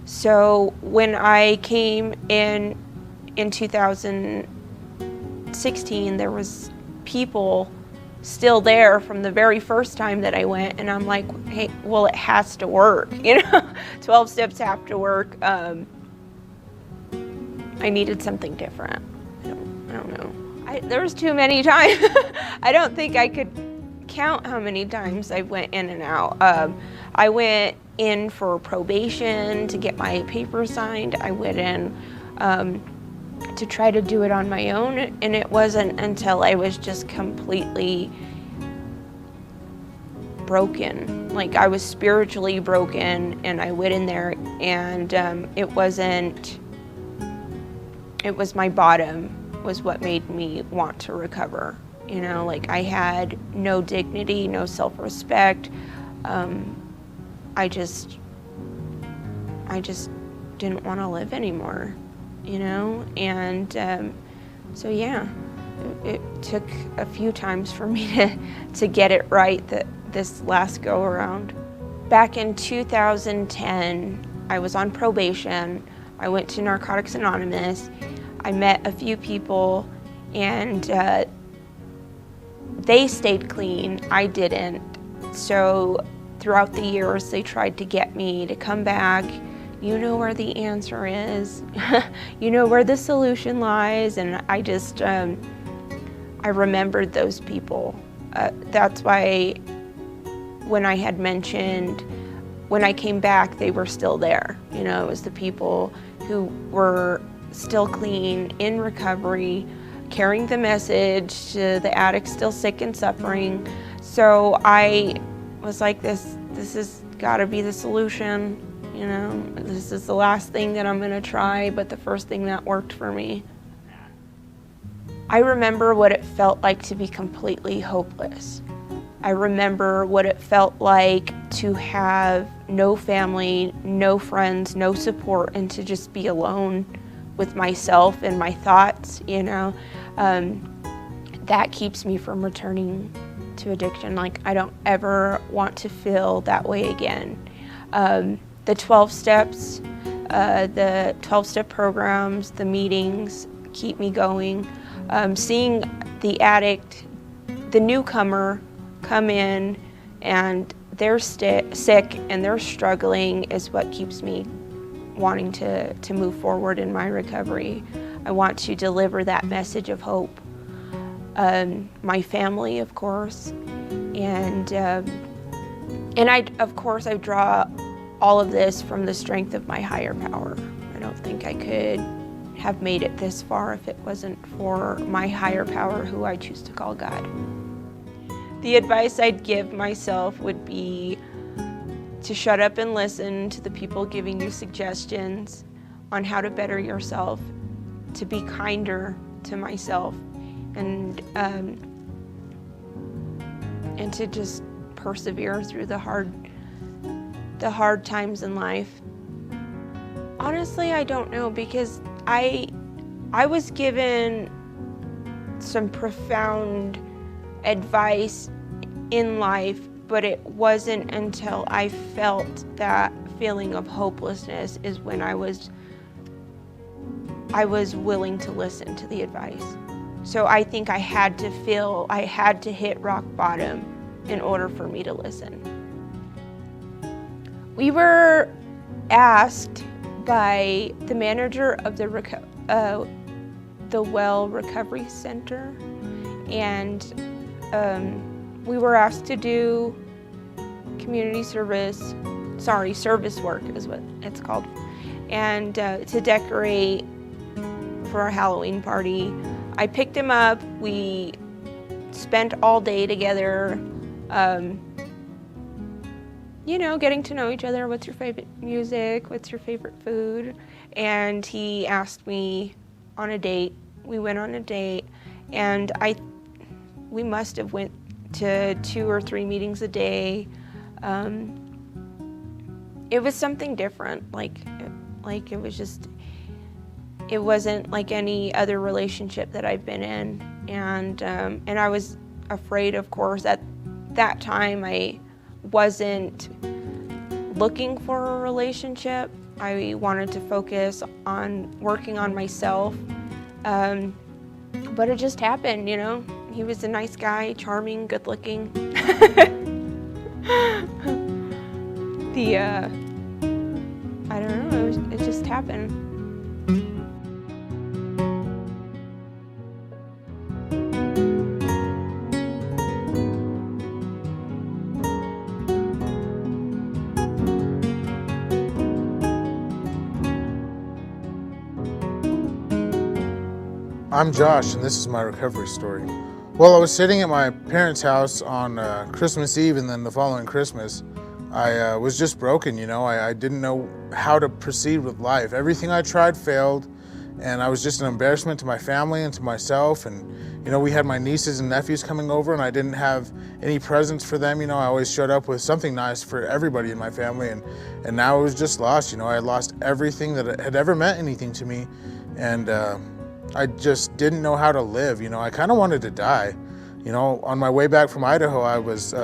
So when I came in 2016, there was people still there from the very first time that I went, and I'm like, hey, well, it has to work, 12 steps have to work. I needed something different. I don't know. There was too many times. I don't think I could count how many times I went in and out. I went in for probation to get my papers signed. I went in to try to do it on my own, and it wasn't until I was just completely broken. Like, I was spiritually broken, and I went in there, and it was my bottom was what made me want to recover. You know, like, I had no dignity, no self-respect. I just didn't want to live anymore, you know? And so yeah, it took a few times for me to get it right this last go around. Back in 2010, I was on probation. I went to Narcotics Anonymous. I met a few people, and they stayed clean. I didn't. So throughout the years, they tried to get me to come back. You know where the answer is. You know where the solution lies. And I just, I remembered those people. That's why when I had mentioned, when I came back, they were still there. You know, it was the people who were still clean, in recovery, carrying the message to the addicts still sick and suffering. So I was like, this has got to be the solution. You know, this is the last thing that I'm gonna try, but the first thing that worked for me. I remember what it felt like to be completely hopeless. I remember what it felt like to have no family, no friends, no support, and to just be alone with myself and my thoughts, you know. That keeps me from returning to addiction. Like, I don't ever want to feel that way again. The 12 steps, the 12-step programs, the meetings keep me going. Seeing the addict, the newcomer, come in and they're sick and they're struggling is what keeps me wanting to move forward in my recovery. I want to deliver that message of hope. My family, of course, and I draw all of this from the strength of my higher power. I don't think I could have made it this far if it wasn't for my higher power, who I choose to call God. The advice I'd give myself would be to shut up and listen to the people giving you suggestions on how to better yourself, to be kinder to myself, and to just persevere through the hard times in life. Honestly, I don't know, because I was given some profound advice in life, but it wasn't until I felt that feeling of hopelessness is when I was willing to listen to the advice. So I think I had to hit rock bottom in order for me to listen. We were asked by the manager of the Well Recovery Center, and we were asked to do service work is what it's called, and to decorate for a Halloween party. I picked him up. We spent all day together, you know, getting to know each other. What's your favorite music? What's your favorite food? And he asked me on a date. We went on a date, and we must have went to 2 or 3 meetings a day. It was something different. Like it wasn't like any other relationship that I've been in, and I was afraid, of course. At that time, I wasn't looking for a relationship. I wanted to focus on working on myself, but it just happened, you know. He was a nice guy, charming, good-looking. I don't know, it just happened. I'm Josh, and this is my recovery story. Well, I was sitting at my parents' house on Christmas Eve, and then the following Christmas, I was just broken, you know. I didn't know how to proceed with life. Everything I tried failed, and I was just an embarrassment to my family and to myself. And, you know, we had my nieces and nephews coming over, and I didn't have any presents for them. You know, I always showed up with something nice for everybody in my family, and now I was just lost. You know, I had lost everything that had ever meant anything to me, and I just didn't know how to live. You know, I kind of wanted to die. You know, on my way back from Idaho, I was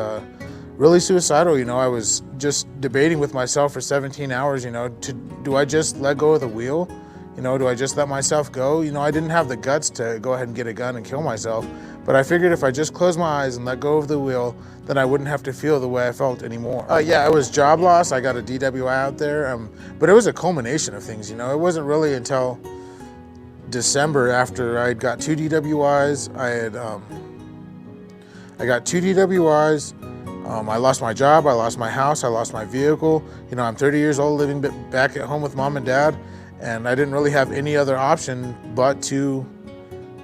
really suicidal. You know, I was just debating with myself for 17 hours, you know, do I just let go of the wheel? You know, do I just let myself go? You know, I didn't have the guts to go ahead and get a gun and kill myself, but I figured if I just closed my eyes and let go of the wheel, then I wouldn't have to feel the way I felt anymore. Yeah, it was job loss. I got a DWI out there, but it was a culmination of things, you know. It wasn't really until December, after I got 2 DWIs, I got 2 DWIs, I lost my job, I lost my house, I lost my vehicle. You know, I'm 30 years old living back at home with mom and dad, and I didn't really have any other option but to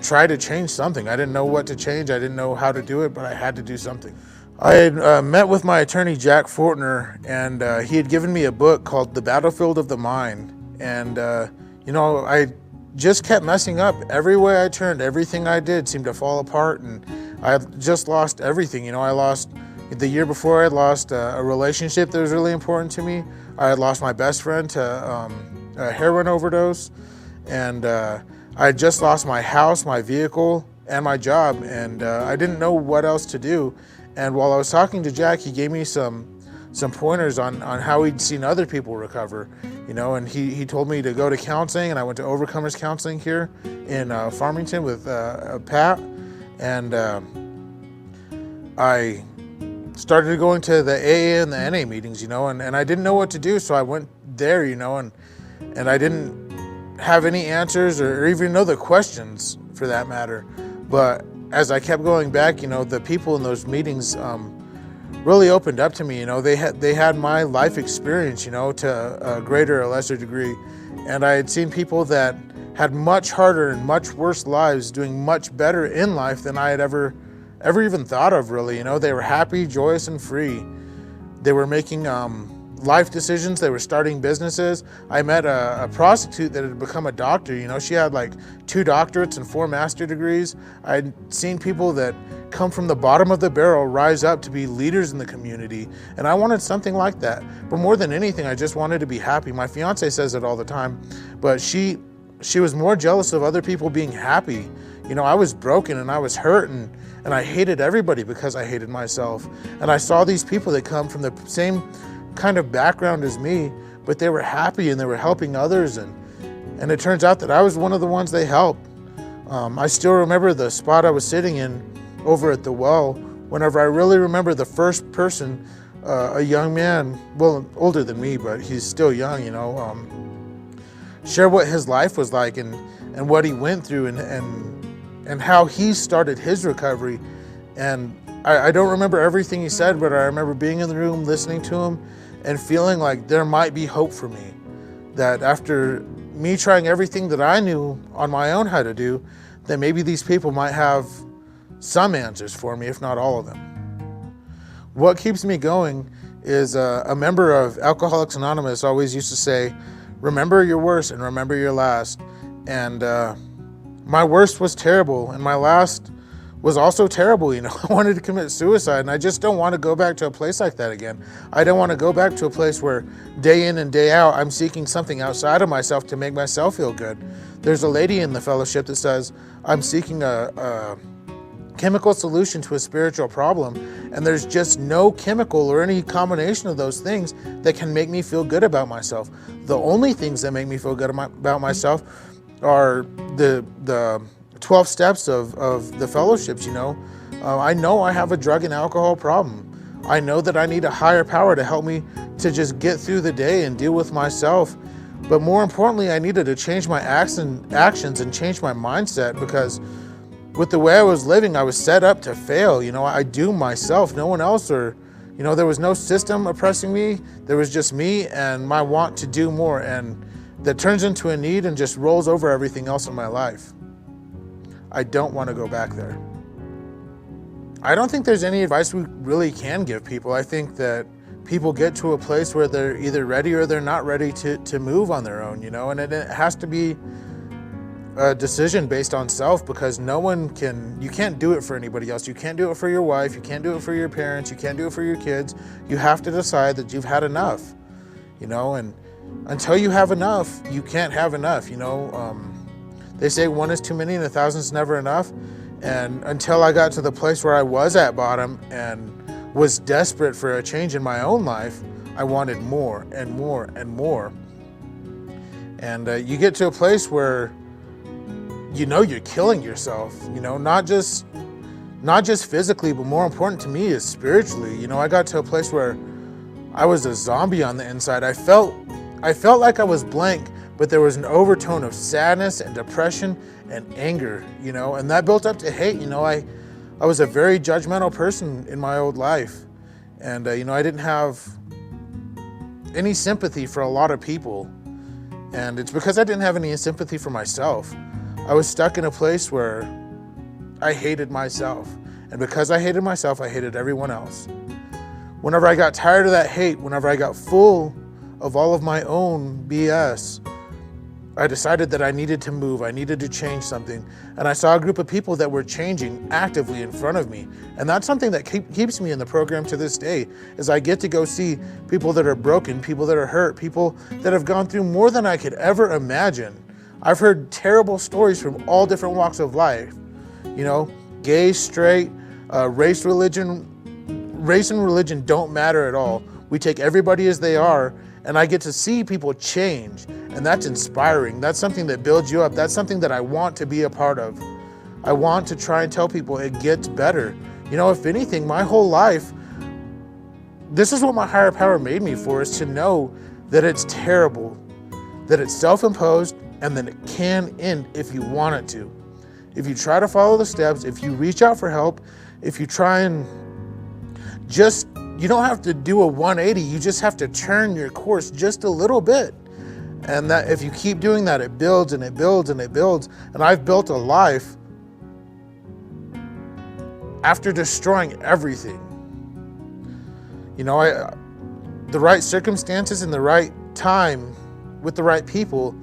try to change something. I didn't know what to change, I didn't know how to do it, but I had to do something. I had met with my attorney, Jack Fortner, and he had given me a book called The Battlefield of the Mind. And, you know, I just kept messing up. Every way I turned, everything I did seemed to fall apart, and I just lost everything. You know, the year before I had lost a relationship that was really important to me. I had lost my best friend to a heroin overdose, and I had just lost my house, my vehicle, and my job, and I didn't know what else to do. And while I was talking to Jack, he gave me some pointers on how he'd seen other people recover, you know, and he told me to go to counseling, and I went to Overcomers Counseling here in Farmington with Pat, and I started going to the AA and the NA meetings, you know, and I didn't know what to do, so I went there, you know, and I didn't have any answers or even know the questions for that matter. But as I kept going back, you know, the people in those meetings really opened up to me. You know, they had my life experience, you know, to a greater or lesser degree, and I had seen people that had much harder and much worse lives doing much better in life than I had ever even thought of, really. You know, they were happy, joyous, and free. They were making life decisions. They were starting businesses. I met a prostitute that had become a doctor. You know, she had like 2 doctorates and 4 master's degrees. I'd seen people that come from the bottom of the barrel rise up to be leaders in the community, and I wanted something like that. But more than anything, I just wanted to be happy. My fiance says it all the time, but she was more jealous of other people being happy. You know, I was broken and I was hurt, and I hated everybody because I hated myself. And I saw these people that come from the same kind of background as me, but they were happy and they were helping others, and it turns out that I was one of the ones they helped. I still remember the spot I was sitting in over at the well whenever I really remember the first person, a young man, well, older than me, but he's still young, you know, share what his life was like and what he went through and how he started his recovery. And I don't remember everything he said, but I remember being in the room listening to him and feeling like there might be hope for me. That after me trying everything that I knew on my own how to do, that maybe these people might have some answers for me, if not all of them. What keeps me going is a member of Alcoholics Anonymous always used to say, remember your worst and remember your last. And my worst was terrible, and my last was also terrible. You know, I wanted to commit suicide, and I just don't want to go back to a place like that again. I don't want to go back to a place where day in and day out I'm seeking something outside of myself to make myself feel good. There's a lady in the fellowship that says, I'm seeking a chemical solution to a spiritual problem, and there's just no chemical or any combination of those things that can make me feel good about myself. The only things that make me feel good about myself are the 12 steps of the fellowships, you know. I know I have a drug and alcohol problem. I know that I need a higher power to help me to just get through the day and deal with myself. But more importantly, I needed to change my actions and change my mindset, because with the way I was living, I was set up to fail. You know, I do myself, no one else, or, you know, there was no system oppressing me. There was just me and my want to do more, and that turns into a need and just rolls over everything else in my life. I don't want to go back there. I don't think there's any advice we really can give people. I think that people get to a place where they're either ready or they're not ready to move on their own, you know, and it has to be a decision based on self, because you can't do it for anybody else. You can't do it for your wife, you can't do it for your parents, you can't do it for your kids. You have to decide that you've had enough, you know, and until you have enough, you can't have enough, you know. They say one is too many and 1,000 is never enough. And until I got to the place where I was at bottom and was desperate for a change in my own life, I wanted more and more and more. And you get to a place where you know you're killing yourself, you know, not just physically, but more important to me is spiritually. You know, I got to a place where I was a zombie on the inside. I felt like I was blank, but there was an overtone of sadness and depression and anger, you know, and that built up to hate. You know, I was a very judgmental person in my old life. And, you know, I didn't have any sympathy for a lot of people. And it's because I didn't have any sympathy for myself. I was stuck in a place where I hated myself. And because I hated myself, I hated everyone else. Whenever I got tired of that hate, whenever I got full of all of my own BS, I decided that I needed to move, I needed to change something. And I saw a group of people that were changing actively in front of me. And that's something that keeps me in the program to this day, is I get to go see people that are broken, people that are hurt, people that have gone through more than I could ever imagine. I've heard terrible stories from all different walks of life. You know, gay, straight, race and religion don't matter at all. We take everybody as they are, and I get to see people change, and that's inspiring. That's something that builds you up. That's something that I want to be a part of. I want to try and tell people it gets better. You know, if anything, my whole life, this is what my higher power made me for, is to know that it's terrible, that it's self-imposed, and that it can end if you want it to. If you try to follow the steps, if you reach out for help, if you try and you don't have to do a 180, you just have to turn your course just a little bit. And that if you keep doing that, it builds and it builds and it builds. And I've built a life after destroying everything. You know, the right circumstances and the right time with the right people,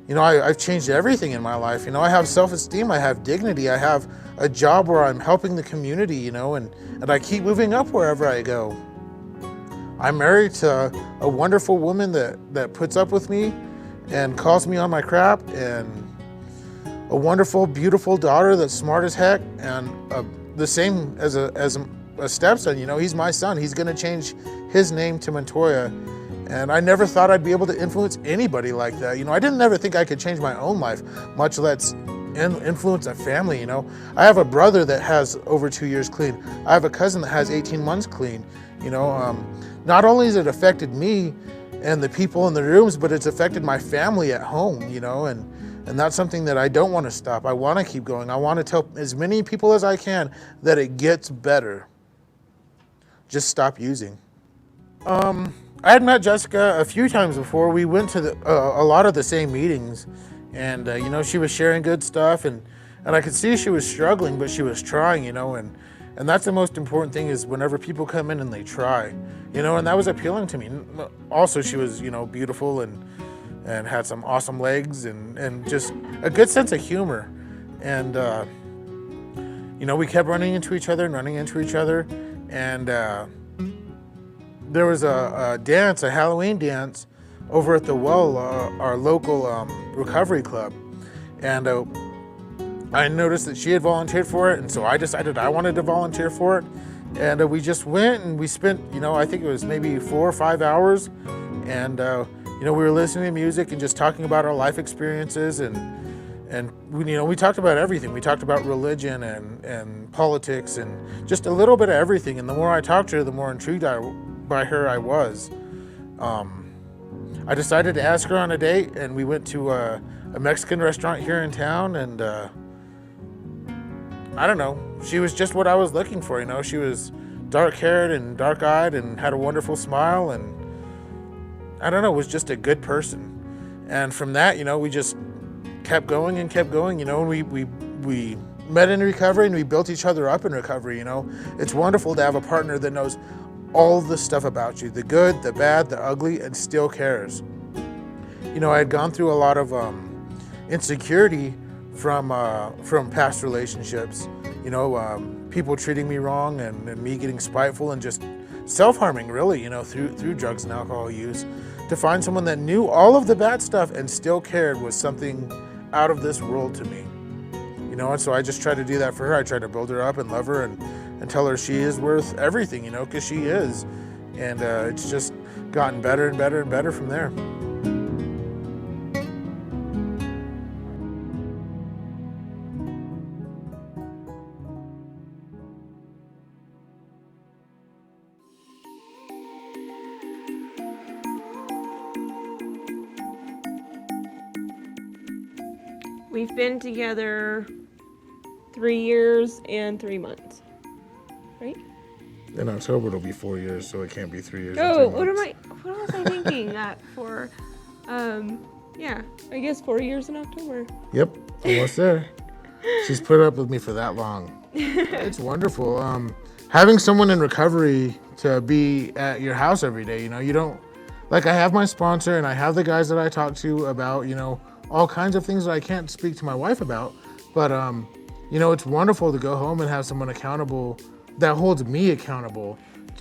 you know, I've changed everything in my life. You know, I have self-esteem, I have dignity, I have a job where I'm helping the community, you know, and I keep moving up wherever I go. I'm married to a wonderful woman that puts up with me and calls me on my crap, and a wonderful, beautiful daughter that's smart as heck, and the same as a stepson. You know, he's my son. He's going to change his name to Montoya. And I never thought I'd be able to influence anybody like that. You know, I didn't ever think I could change my own life, much less influence a family, you know. I have a brother that has over 2 years clean. I have a cousin that has 18 months clean. You know, not only has it affected me and the people in the rooms, but it's affected my family at home, you know, and that's something that I don't want to stop. I want to keep going. I want to tell as many people as I can that it gets better. Just stop using. I had met Jessica a few times before. We went to a lot of the same meetings, and you know, she was sharing good stuff, and I could see she was struggling, but she was trying, you know, and that's the most important thing, is whenever people come in and they try, you know, and that was appealing to me. Also, she was, you know, beautiful and had some awesome legs and just a good sense of humor, and you know, we kept running into each other, and there was a dance, a Halloween dance, over at the Well, our local recovery club. And I noticed that she had volunteered for it, and so I decided I wanted to volunteer for it. And we just went and we spent, you know, I think it was maybe 4 or 5 hours. And, you know, we were listening to music and just talking about our life experiences. And we, you know, we talked about everything. We talked about religion and politics and just a little bit of everything. And the more I talked to her, the more intrigued by her I was. I decided to ask her on a date, and we went to a Mexican restaurant here in town, and I don't know, she was just what I was looking for, you know. She was dark-haired and dark-eyed and had a wonderful smile, and I don't know, was just a good person. And from that, you know, we just kept going, you know, and we met in recovery and we built each other up in recovery, you know. It's wonderful to have a partner that knows all the stuff about you, the good, the bad, the ugly, and still cares. You know, I had gone through a lot of insecurity from past relationships, you know, people treating me wrong and me getting spiteful and just self-harming, really, you know, through drugs and alcohol use. To find someone that knew all of the bad stuff and still cared was something out of this world to me. You know, and so I just try to do that for her. I try to build her up and love her and tell her she is worth everything, you know, because she is. And it's just gotten better and better and better from there. We've been together 3 years and 3 months, right? In October it'll be 4 years, so it can't be 3 years. Oh, what was I thinking that for? Yeah, I guess 4 years in October. Yep, almost there. She's put up with me for that long. It's wonderful. Having someone in recovery to be at your house every day, you know, you don't, like I have my sponsor and I have the guys that I talk to about, you know, all kinds of things that I can't speak to my wife about. But, you know, it's wonderful to go home and have someone accountable that holds me accountable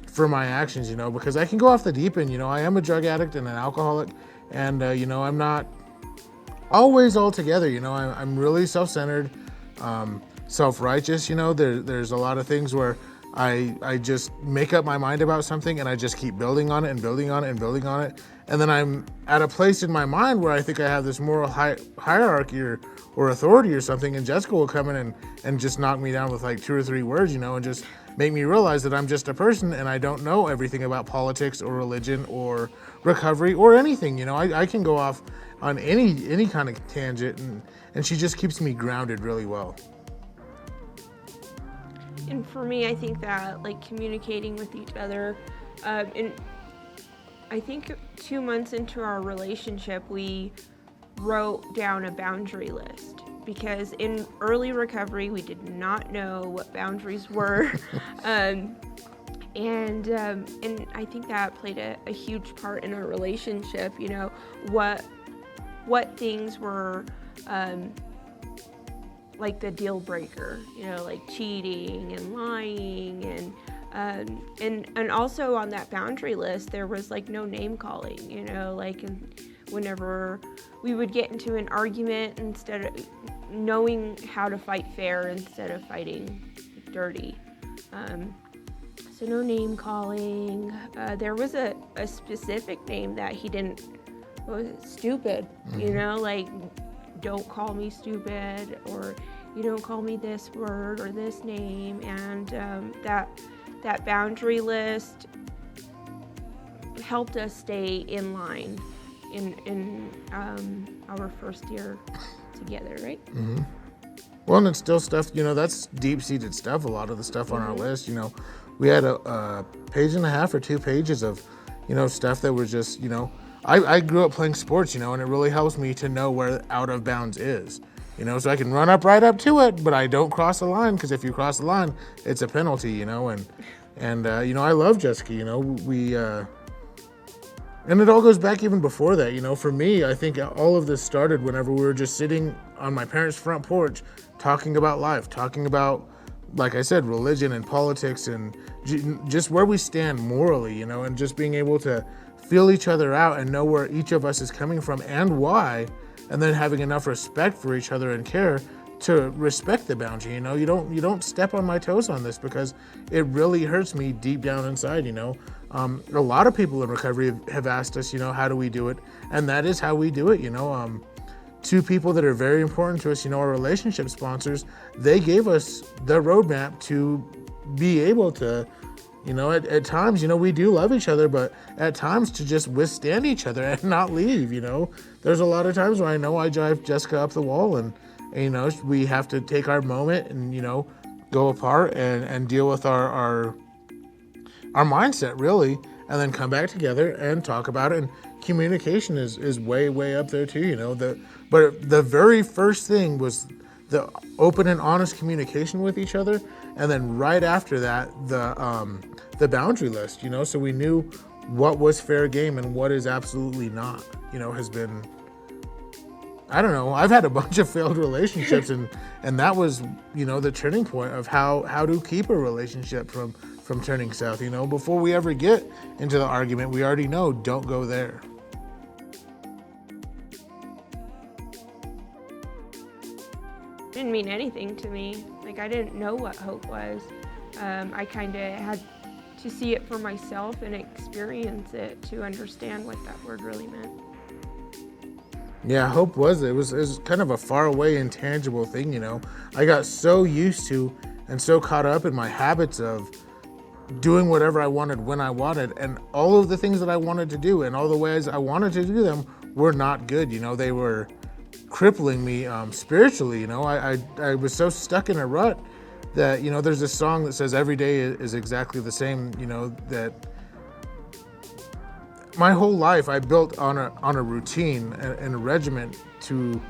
for my actions, you know, because I can go off the deep end. You know, I am a drug addict and an alcoholic, and, you know, I'm not always all together. You know, I'm really self-centered, self-righteous. You know, there's a lot of things where I just make up my mind about something and I just keep building on it and building on it and building on it. And then I'm at a place in my mind where I think I have this moral hierarchy or authority or something, and Jessica will come in and just knock me down with like 2 or 3 words, you know, and just make me realize that I'm just a person and I don't know everything about politics or religion or recovery or anything. You know, I can go off on any kind of tangent, and she just keeps me grounded really well. And for me, I think that like communicating with each other, and I think 2 months into our relationship, we wrote down a boundary list, because in early recovery, we did not know what boundaries were. And I think that played a huge part in our relationship, you know, what things were, like the deal breaker, you know, like cheating and lying, and also on that boundary list there was like no name calling, you know, like whenever we would get into an argument, instead of knowing how to fight fair instead of fighting dirty. So no name calling. There was a specific name that he didn't, what was it, stupid, you know, like don't call me stupid, or you don't call me this word or this name. And that boundary list helped us stay in line in our first year together, right? Mm-hmm. Well, and it's still stuff, you know, that's deep-seated stuff, a lot of the stuff on our list. You know, we had a page and a half or 2 pages of, you know, stuff that was just, you know, I grew up playing sports, you know, and it really helps me to know where out of bounds is, you know, so I can run right up to it, but I don't cross the line, because if you cross the line, it's a penalty, you know, and you know, I love Jessica, you know, we, and it all goes back even before that, you know, for me, I think all of this started whenever we were just sitting on my parents' front porch, talking about life, talking about, like I said, religion and politics and just where we stand morally, you know, and just being able to feel each other out and know where each of us is coming from and why, and then having enough respect for each other and care to respect the boundary. You know, you don't step on my toes on this, because it really hurts me deep down inside, you know. A lot of people in recovery have asked us, you know, how do we do it? And that is how we do it, you know. 2 people that are very important to us, you know, our relationship sponsors, they gave us the roadmap to be able to, you know, at times, you know, we do love each other, but at times to just withstand each other and not leave, you know. There's a lot of times where I know I drive Jessica up the wall, and you know, we have to take our moment and, you know, go apart and deal with our mindset, really, and then come back together and talk about it. And communication is way up there too, you know. But the very first thing was the open and honest communication with each other, and then right after that, the boundary list, you know, so we knew what was fair game and what is absolutely not, you know, has been, I don't know, I've had a bunch of failed relationships and that was, you know, the turning point of how to keep a relationship from turning south, you know. Before we ever get into the argument, we already know, don't go there. Didn't mean anything to me. Like, I didn't know what hope was. I kind of had to see it for myself and experience it to understand what that word really meant. Yeah, hope was kind of a far away, intangible thing, you know. I got so used to and so caught up in my habits of doing whatever I wanted when I wanted, and all of the things that I wanted to do and all the ways I wanted to do them were not good, you know. They were crippling me spiritually, you know. I was so stuck in a rut that, you know, there's this song that says every day is exactly the same, you know, that my whole life I built on a routine and a regimen to,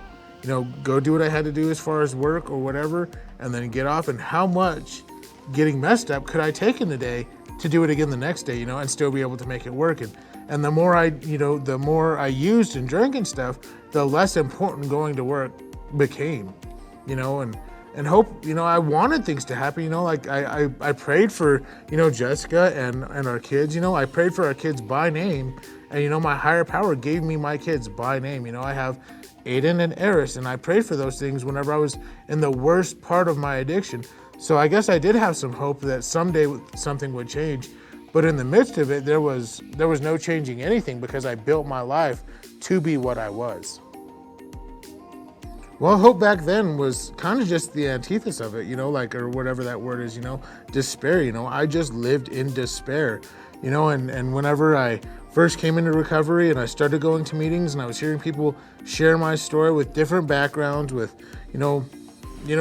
you know, go do what I had to do as far as work or whatever, and then get off. And how much getting messed up could I take in the day to do it again the next day, you know, and still be able to make it work. And the more the more I used and drank and stuff, the less important going to work became, you know. And hope, you know, I wanted things to happen, you know, like I prayed for, you know, Jessica and our kids, you know. I prayed for our kids by name, and, you know, my higher power gave me my kids by name. You know, I have Aiden and Eris, and I prayed for those things whenever I was in the worst part of my addiction. So I guess I did have some hope that someday something would change. But in the midst of it, there was no changing anything, because I built my life to be what I was. Well, hope back then was kind of just the antithesis of it, you know, like, or whatever that word is, you know, despair, you know. I just lived in despair, you know, and whenever I first came into recovery and I started going to meetings and I was hearing people share my story with different backgrounds, with, you know,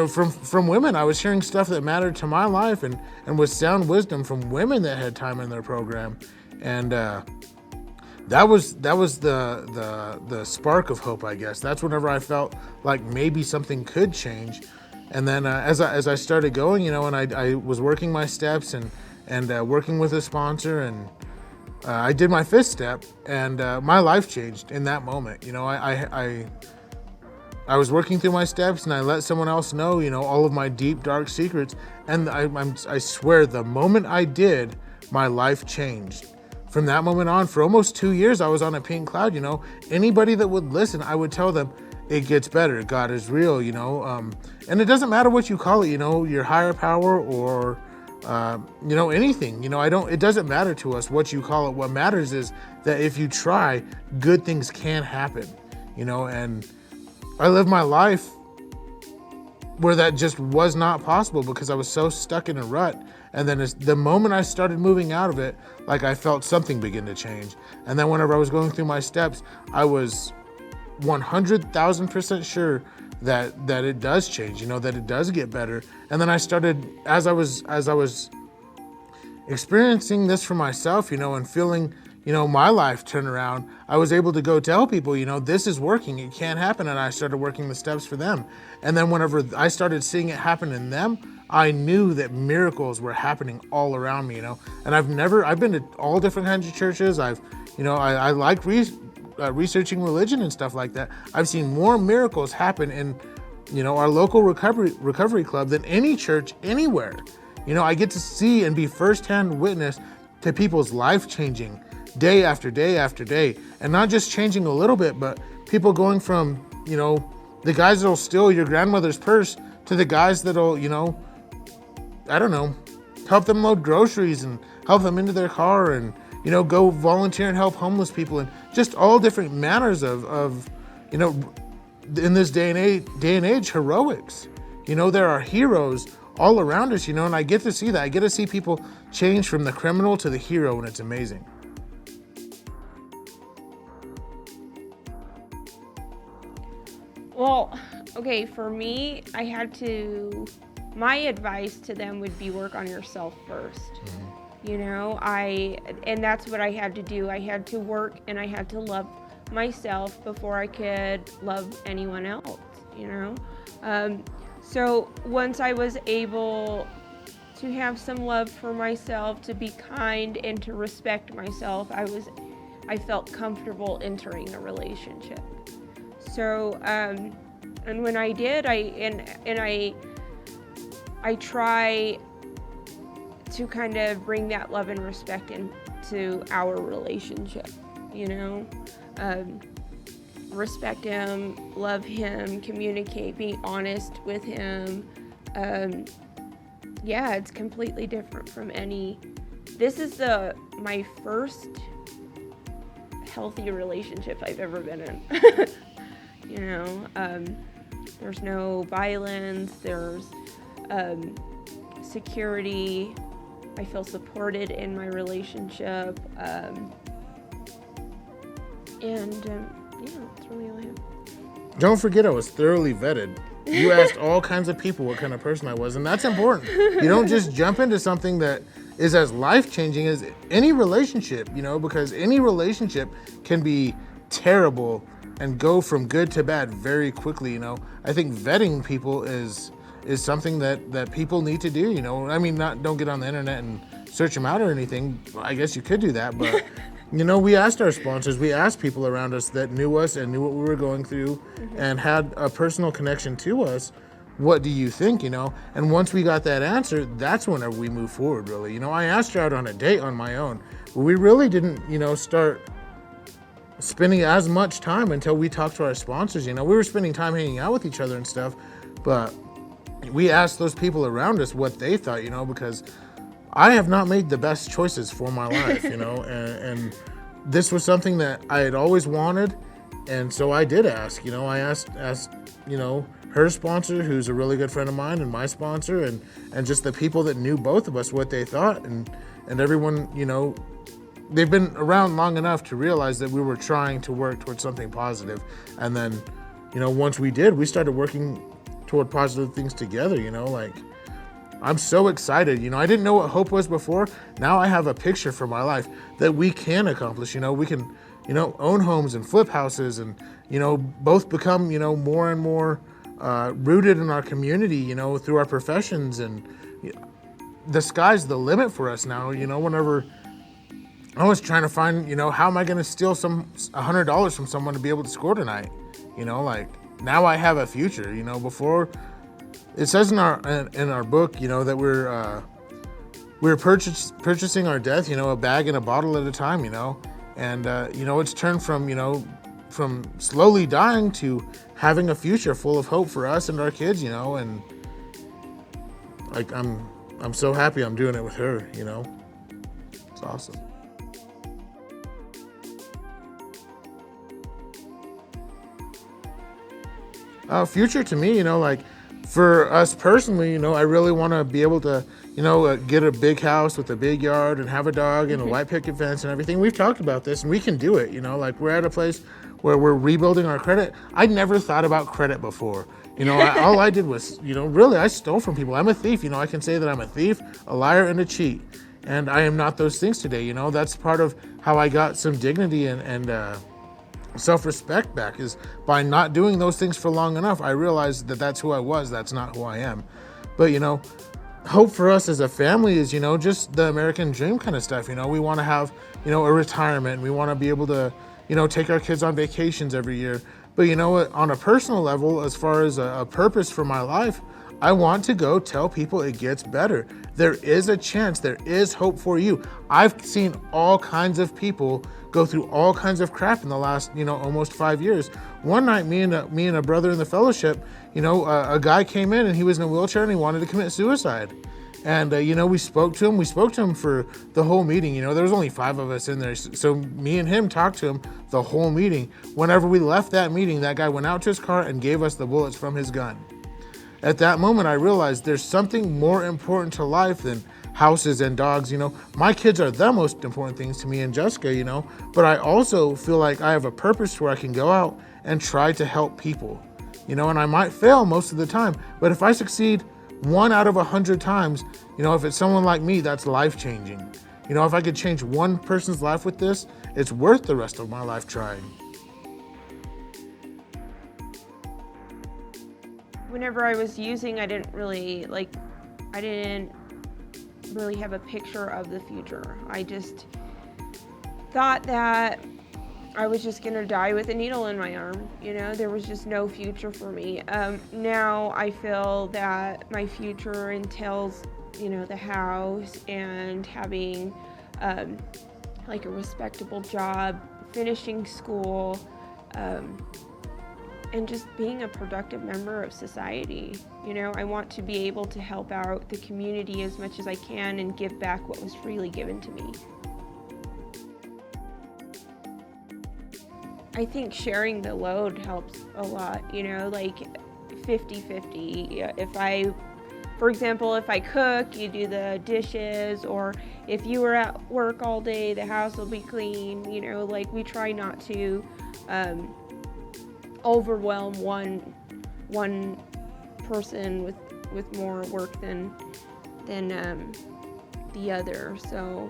from women, I was hearing stuff that mattered to my life and was sound wisdom from women that had time in their program. And that was the spark of hope, I guess. That's whenever I felt like maybe something could change. And then as I started going, you know, and I was working my steps and working with a sponsor, and I did my 5th step, and my life changed in that moment. You know, I was working through my steps, and I let someone else know, you know, all of my deep, dark secrets. And I swear, the moment I did, my life changed. From that moment on, for almost 2 years, I was on a pink cloud, you know. Anybody that would listen, I would tell them, it gets better. God is real, you know. And it doesn't matter what you call it, you know, your higher power or, you know, anything. You know, it doesn't matter to us what you call it. What matters is that if you try, good things can happen, you know. And I lived my life where that just was not possible because I was so stuck in a rut. And then the moment I started moving out of it, like, I felt something begin to change. And then whenever I was going through my steps, I was 100,000% sure that it does change, you know, that it does get better. And then I started, as I was experiencing this for myself, you know, and feeling, you know, my life turn around, I was able to go tell people, you know, this is working, it can happen. And I started working the steps for them. And then whenever I started seeing it happen in them, I knew that miracles were happening all around me, you know. And I've been to all different kinds of churches. I like researching religion and stuff like that. I've seen more miracles happen in, you know, our local recovery club than any church anywhere. You know, I get to see and be firsthand witness to people's life changing day after day after day. And not just changing a little bit, but people going from, you know, the guys that'll steal your grandmother's purse to the guys that'll, you know, I don't know, help them load groceries and help them into their car, and, you know, go volunteer and help homeless people, and just all different manners of, you know, in this day and age, heroics. You know, there are heroes all around us, you know, and I get to see that. I get to see people change from the criminal to the hero, and it's amazing. Well, okay, for me, my advice to them would be work on yourself first. Mm-hmm. You know, and that's what I had to do. I had to work and I had to love myself before I could love anyone else, you know. So once I was able to have some love for myself, to be kind and to respect myself, I felt comfortable entering a relationship. So, and when I did, I try to kind of bring that love and respect into our relationship, you know? Respect him, love him, communicate, be honest with him. Yeah, it's completely different from this is my first healthy relationship I've ever been in. You know, there's no violence, there's security. I feel supported in my relationship. Yeah, that's really all I have. Don't forget, I was thoroughly vetted. You asked all kinds of people what kind of person I was, and that's important. You don't just jump into something that is as life-changing as any relationship, you know, because any relationship can be terrible and go from good to bad very quickly, you know. I think vetting people is something that people need to do, you know. I mean, don't get on the internet and search them out or anything. I guess you could do that, but you know, we asked our sponsors, we asked people around us that knew us and knew what we were going through and had a personal connection to us. What do you think, you know? And once we got that answer, that's whenever we move forward, really. You know, I asked her out on a date on my own, but we really didn't, you know, start spending as much time until we talked to our sponsors. You know, we were spending time hanging out with each other and stuff, but we asked those people around us what they thought, you know, because I have not made the best choices for my life, you know, and this was something that I had always wanted, and so I did ask, you know, I asked, you know, her sponsor, who's a really good friend of mine, and my sponsor, and just the people that knew both of us what they thought, and everyone, you know, they've been around long enough to realize that we were trying to work towards something positive, and then, you know, once we did, we started working toward positive things together, you know, like, I'm so excited. You know, I didn't know what hope was before. Now I have a picture for my life that we can accomplish. You know, we can, you know, own homes and flip houses and, you know, both become, you know, more and more rooted in our community, you know, through our professions. And the sky's the limit for us now. You know, whenever I was trying to find, you know, how am I going to steal $100 from someone to be able to score tonight? You know, like, now I have a future. You know, before, it says in our book, you know, that we're purchasing our death, you know, a bag and a bottle at a time, you know, and you know, it's turned from, you know, from slowly dying to having a future full of hope for us and our kids, you know, and like I'm so happy I'm doing it with her, you know. It's awesome. Future to me, you know, like, for us personally, you know, I really want to be able to, you know, get a big house with a big yard and have a dog and a white picket fence and everything. We've talked about this and we can do it, you know, like, we're at a place where we're rebuilding our credit. I never thought about credit before. You know, all I did was, you know, really, I stole from people. I'm a thief, you know, I can say that I'm a thief, a liar, and a cheat. And I am not those things today, you know. That's part of how I got some dignity and self-respect back, is by not doing those things for long enough. I realized that that's who I was. That's not who I am. But, you know, hope for us as a family is, you know, just the American dream kind of stuff. You know, we want to have, you know, a retirement. We want to be able to, you know, take our kids on vacations every year. But, you know, on a personal level, as far as a purpose for my life, I want to go tell people it gets better. There is a chance. There is hope for you. I've seen all kinds of people go through all kinds of crap in the last, you know, almost 5 years. One night, me and a brother in the fellowship, you know, a guy came in and he was in a wheelchair and he wanted to commit suicide. And, you know, we spoke to him for the whole meeting. You know, there was only 5 of us in there. So me and him talked to him the whole meeting. Whenever we left that meeting, that guy went out to his car and gave us the bullets from his gun. At that moment, I realized there's something more important to life than houses and dogs. You know, my kids are the most important things to me and Jessica, you know, but I also feel like I have a purpose where I can go out and try to help people, you know, and I might fail most of the time, but if I succeed 1 out of 100 times, you know, if it's someone like me, that's life-changing. You know, if I could change one person's life with this, it's worth the rest of my life trying. whenever I was using, I didn't really have a picture of the future. I just thought that I was just gonna die with a needle in my arm. You know, there was just no future for me. Now I feel that my future entails, you know, the house and having like a respectable job, finishing school, and just being a productive member of society. You know, I want to be able to help out the community as much as I can and give back what was freely given to me. I think sharing the load helps a lot, you know, like 50-50. For example, if I cook, you do the dishes, or if you were at work all day, the house will be clean, you know, like we try not to overwhelm one person with more work than the other. So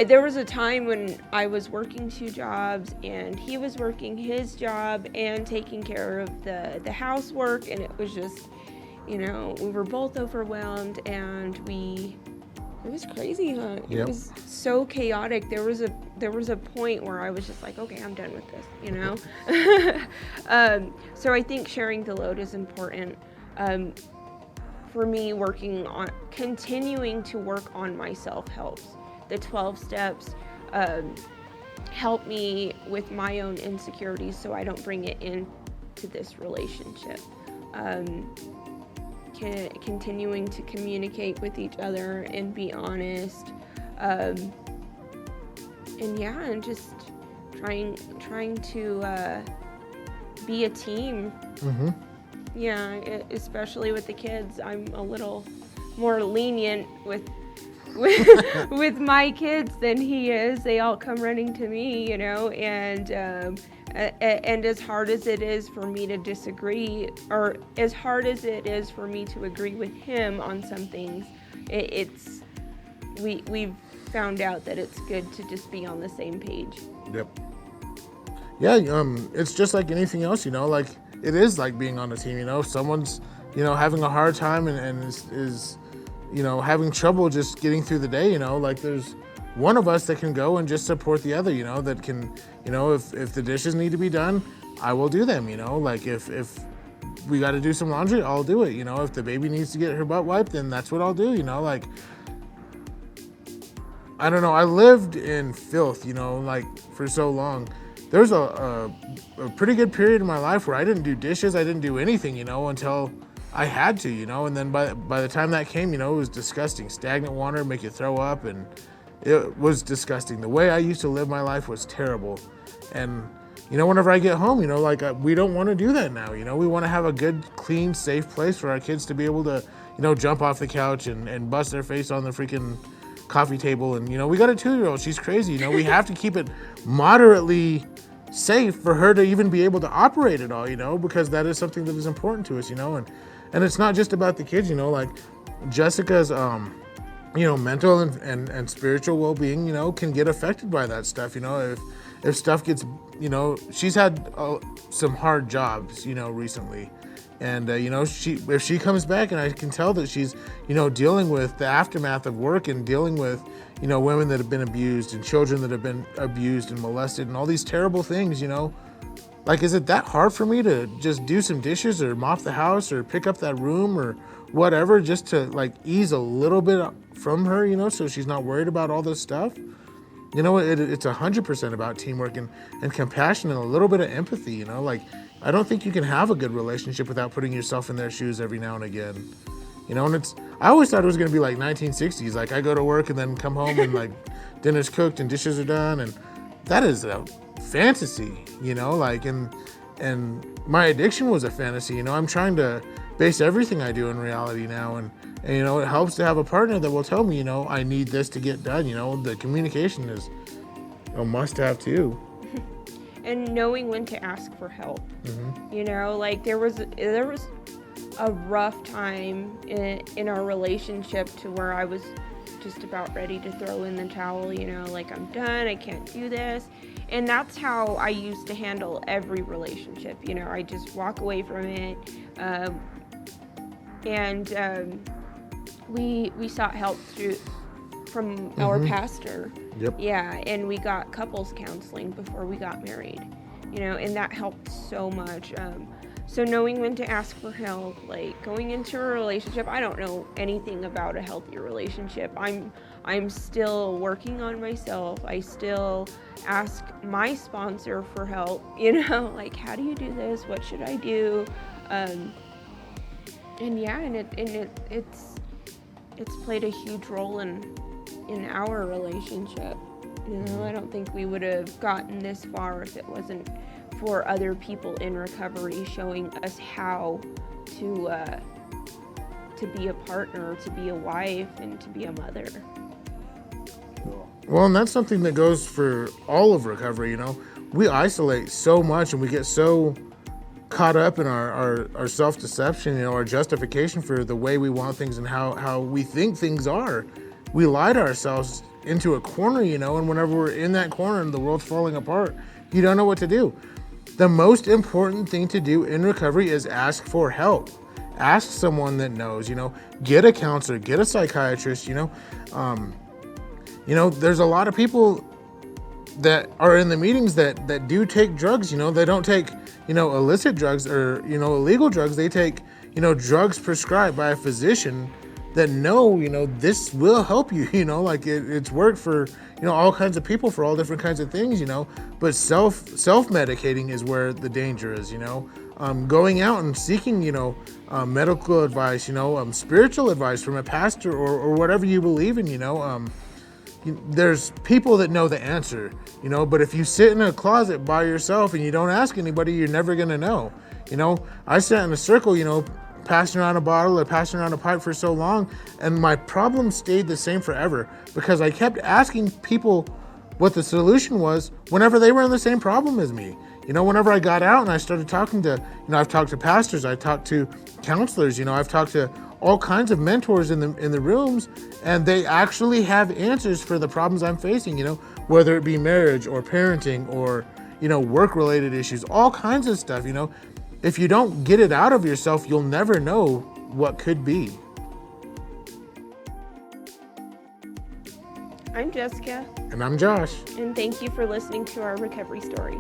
there was a time when I was working 2 jobs and he was working his job and taking care of the housework, and it was just, you know, we were both overwhelmed, and it was crazy, huh? Yep. It was so chaotic. There was a point where I was just like, okay, I'm done with this, you know? So I think sharing the load is important. For me, continuing to work on myself helps. The 12 steps help me with my own insecurities so I don't bring it into this relationship. Continuing to communicate with each other and be honest, and just trying to be a team. Mm-hmm. Yeah, especially with the kids. I'm a little more lenient with my kids than he is. They all come running to me, you know, and as hard as it is for me to disagree, or as hard as it is for me to agree with him on some things, we've found out that it's good to just be on the same page. Yep. Yeah, it's just like anything else, you know, like it is like being on a team, you know. If someone's, you know, having a hard time and is you know, having trouble just getting through the day, you know, like there's one of us that can go and just support the other, you know, that can, you know, if the dishes need to be done, I will do them, you know, like if we got to do some laundry, I'll do it, you know, if the baby needs to get her butt wiped, then that's what I'll do, you know, like, I don't know, I lived in filth, you know, like for so long. There's a pretty good period in my life where I didn't do dishes, I didn't do anything, you know, until I had to, you know, and then by the time that came, you know, it was disgusting. Stagnant water make you throw up, and it was disgusting. The way I used to live my life was terrible. And, you know, whenever I get home, you know, like we don't want to do that now, you know. We want to have a good, clean, safe place for our kids to be able to, you know, jump off the couch and bust their face on the freaking coffee table. And, you know, we got a 2-year-old, she's crazy, you know. We have to keep it moderately safe for her to even be able to operate it all, you know, because that is something that is important to us, you know. And it's not just about the kids, you know, like Jessica's, you know, mental and spiritual well-being, you know, can get affected by that stuff, you know, if stuff gets, you know, she's had some hard jobs, you know, recently. And, you know, if she comes back, and I can tell that she's, you know, dealing with the aftermath of work and dealing with, you know, women that have been abused and children that have been abused and molested and all these terrible things, you know. Like, is it that hard for me to just do some dishes or mop the house or pick up that room or whatever, just to like ease a little bit from her, you know, so she's not worried about all this stuff? You know, it's 100% about teamwork and compassion and a little bit of empathy, you know. Like, I don't think you can have a good relationship without putting yourself in their shoes every now and again. You know, and I always thought it was going to be like 1960s. Like, I go to work and then come home and like dinner's cooked and dishes are done, and that is a fantasy, you know, like, and my addiction was a fantasy, you know. I'm trying to base everything I do in reality now, and you know, it helps to have a partner that will tell me, you know, I need this to get done, you know. The communication is a must-have too. And knowing when to ask for help. Mm-hmm. You know, like there was a rough time in our relationship to where I was just about ready to throw in the towel, you know, like I'm done, I can't do this. And that's how I used to handle every relationship, you know. I just walk away from it, and we sought help from our pastor. Yep. Yeah, and we got couples counseling before we got married, and that helped so much. So knowing when to ask for help, like going into a relationship, I don't know anything about a healthy relationship. I'm still working on myself. I still ask my sponsor for help, like, how do you do this? What should I do? It's played a huge role in our relationship. I don't think we would have gotten this far if it wasn't for other people in recovery showing us how to be a partner, to be a wife, and to be a mother. Well, and that's something that goes for all of recovery. We isolate so much and we get so caught up in our self-deception, our justification for the way we want things and how we think things are. We lie to ourselves into a corner, and whenever we're in that corner and the world's falling apart, you don't know what to do. The most important thing to do in recovery is ask for help. Ask someone that knows, get a counselor, get a psychiatrist, there's a lot of people that are in the meetings that do take drugs, they don't take, illicit drugs or, illegal drugs. They take, drugs prescribed by a physician that know, this will help you, like it's worked for, all kinds of people for all different kinds of things, but self-medicating is where the danger is, going out and seeking, medical advice, spiritual advice from a pastor or whatever you believe in, there's people that know the answer, but if you sit in a closet by yourself and you don't ask anybody, you're never going to know. I sat in a circle, passing around a bottle or passing around a pipe for so long, and my problem stayed the same forever because I kept asking people what the solution was whenever they were in the same problem as me. Whenever I got out and I started talking to, I've talked to pastors, I've talked to counselors, I've talked to all kinds of mentors in the rooms, and they actually have answers for the problems I'm facing, whether it be marriage or parenting or, work-related issues, all kinds of stuff, If you don't get it out of yourself, you'll never know what could be. I'm Jessica. And I'm Josh. And thank you for listening to our recovery story.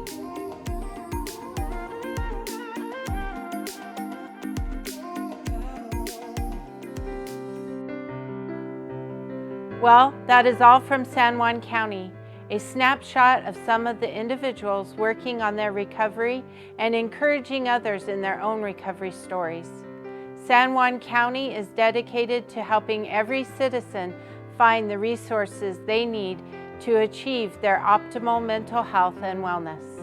Well, that is all from San Juan County. A snapshot of some of the individuals working on their recovery and encouraging others in their own recovery stories. San Juan County is dedicated to helping every citizen find the resources they need to achieve their optimal mental health and wellness.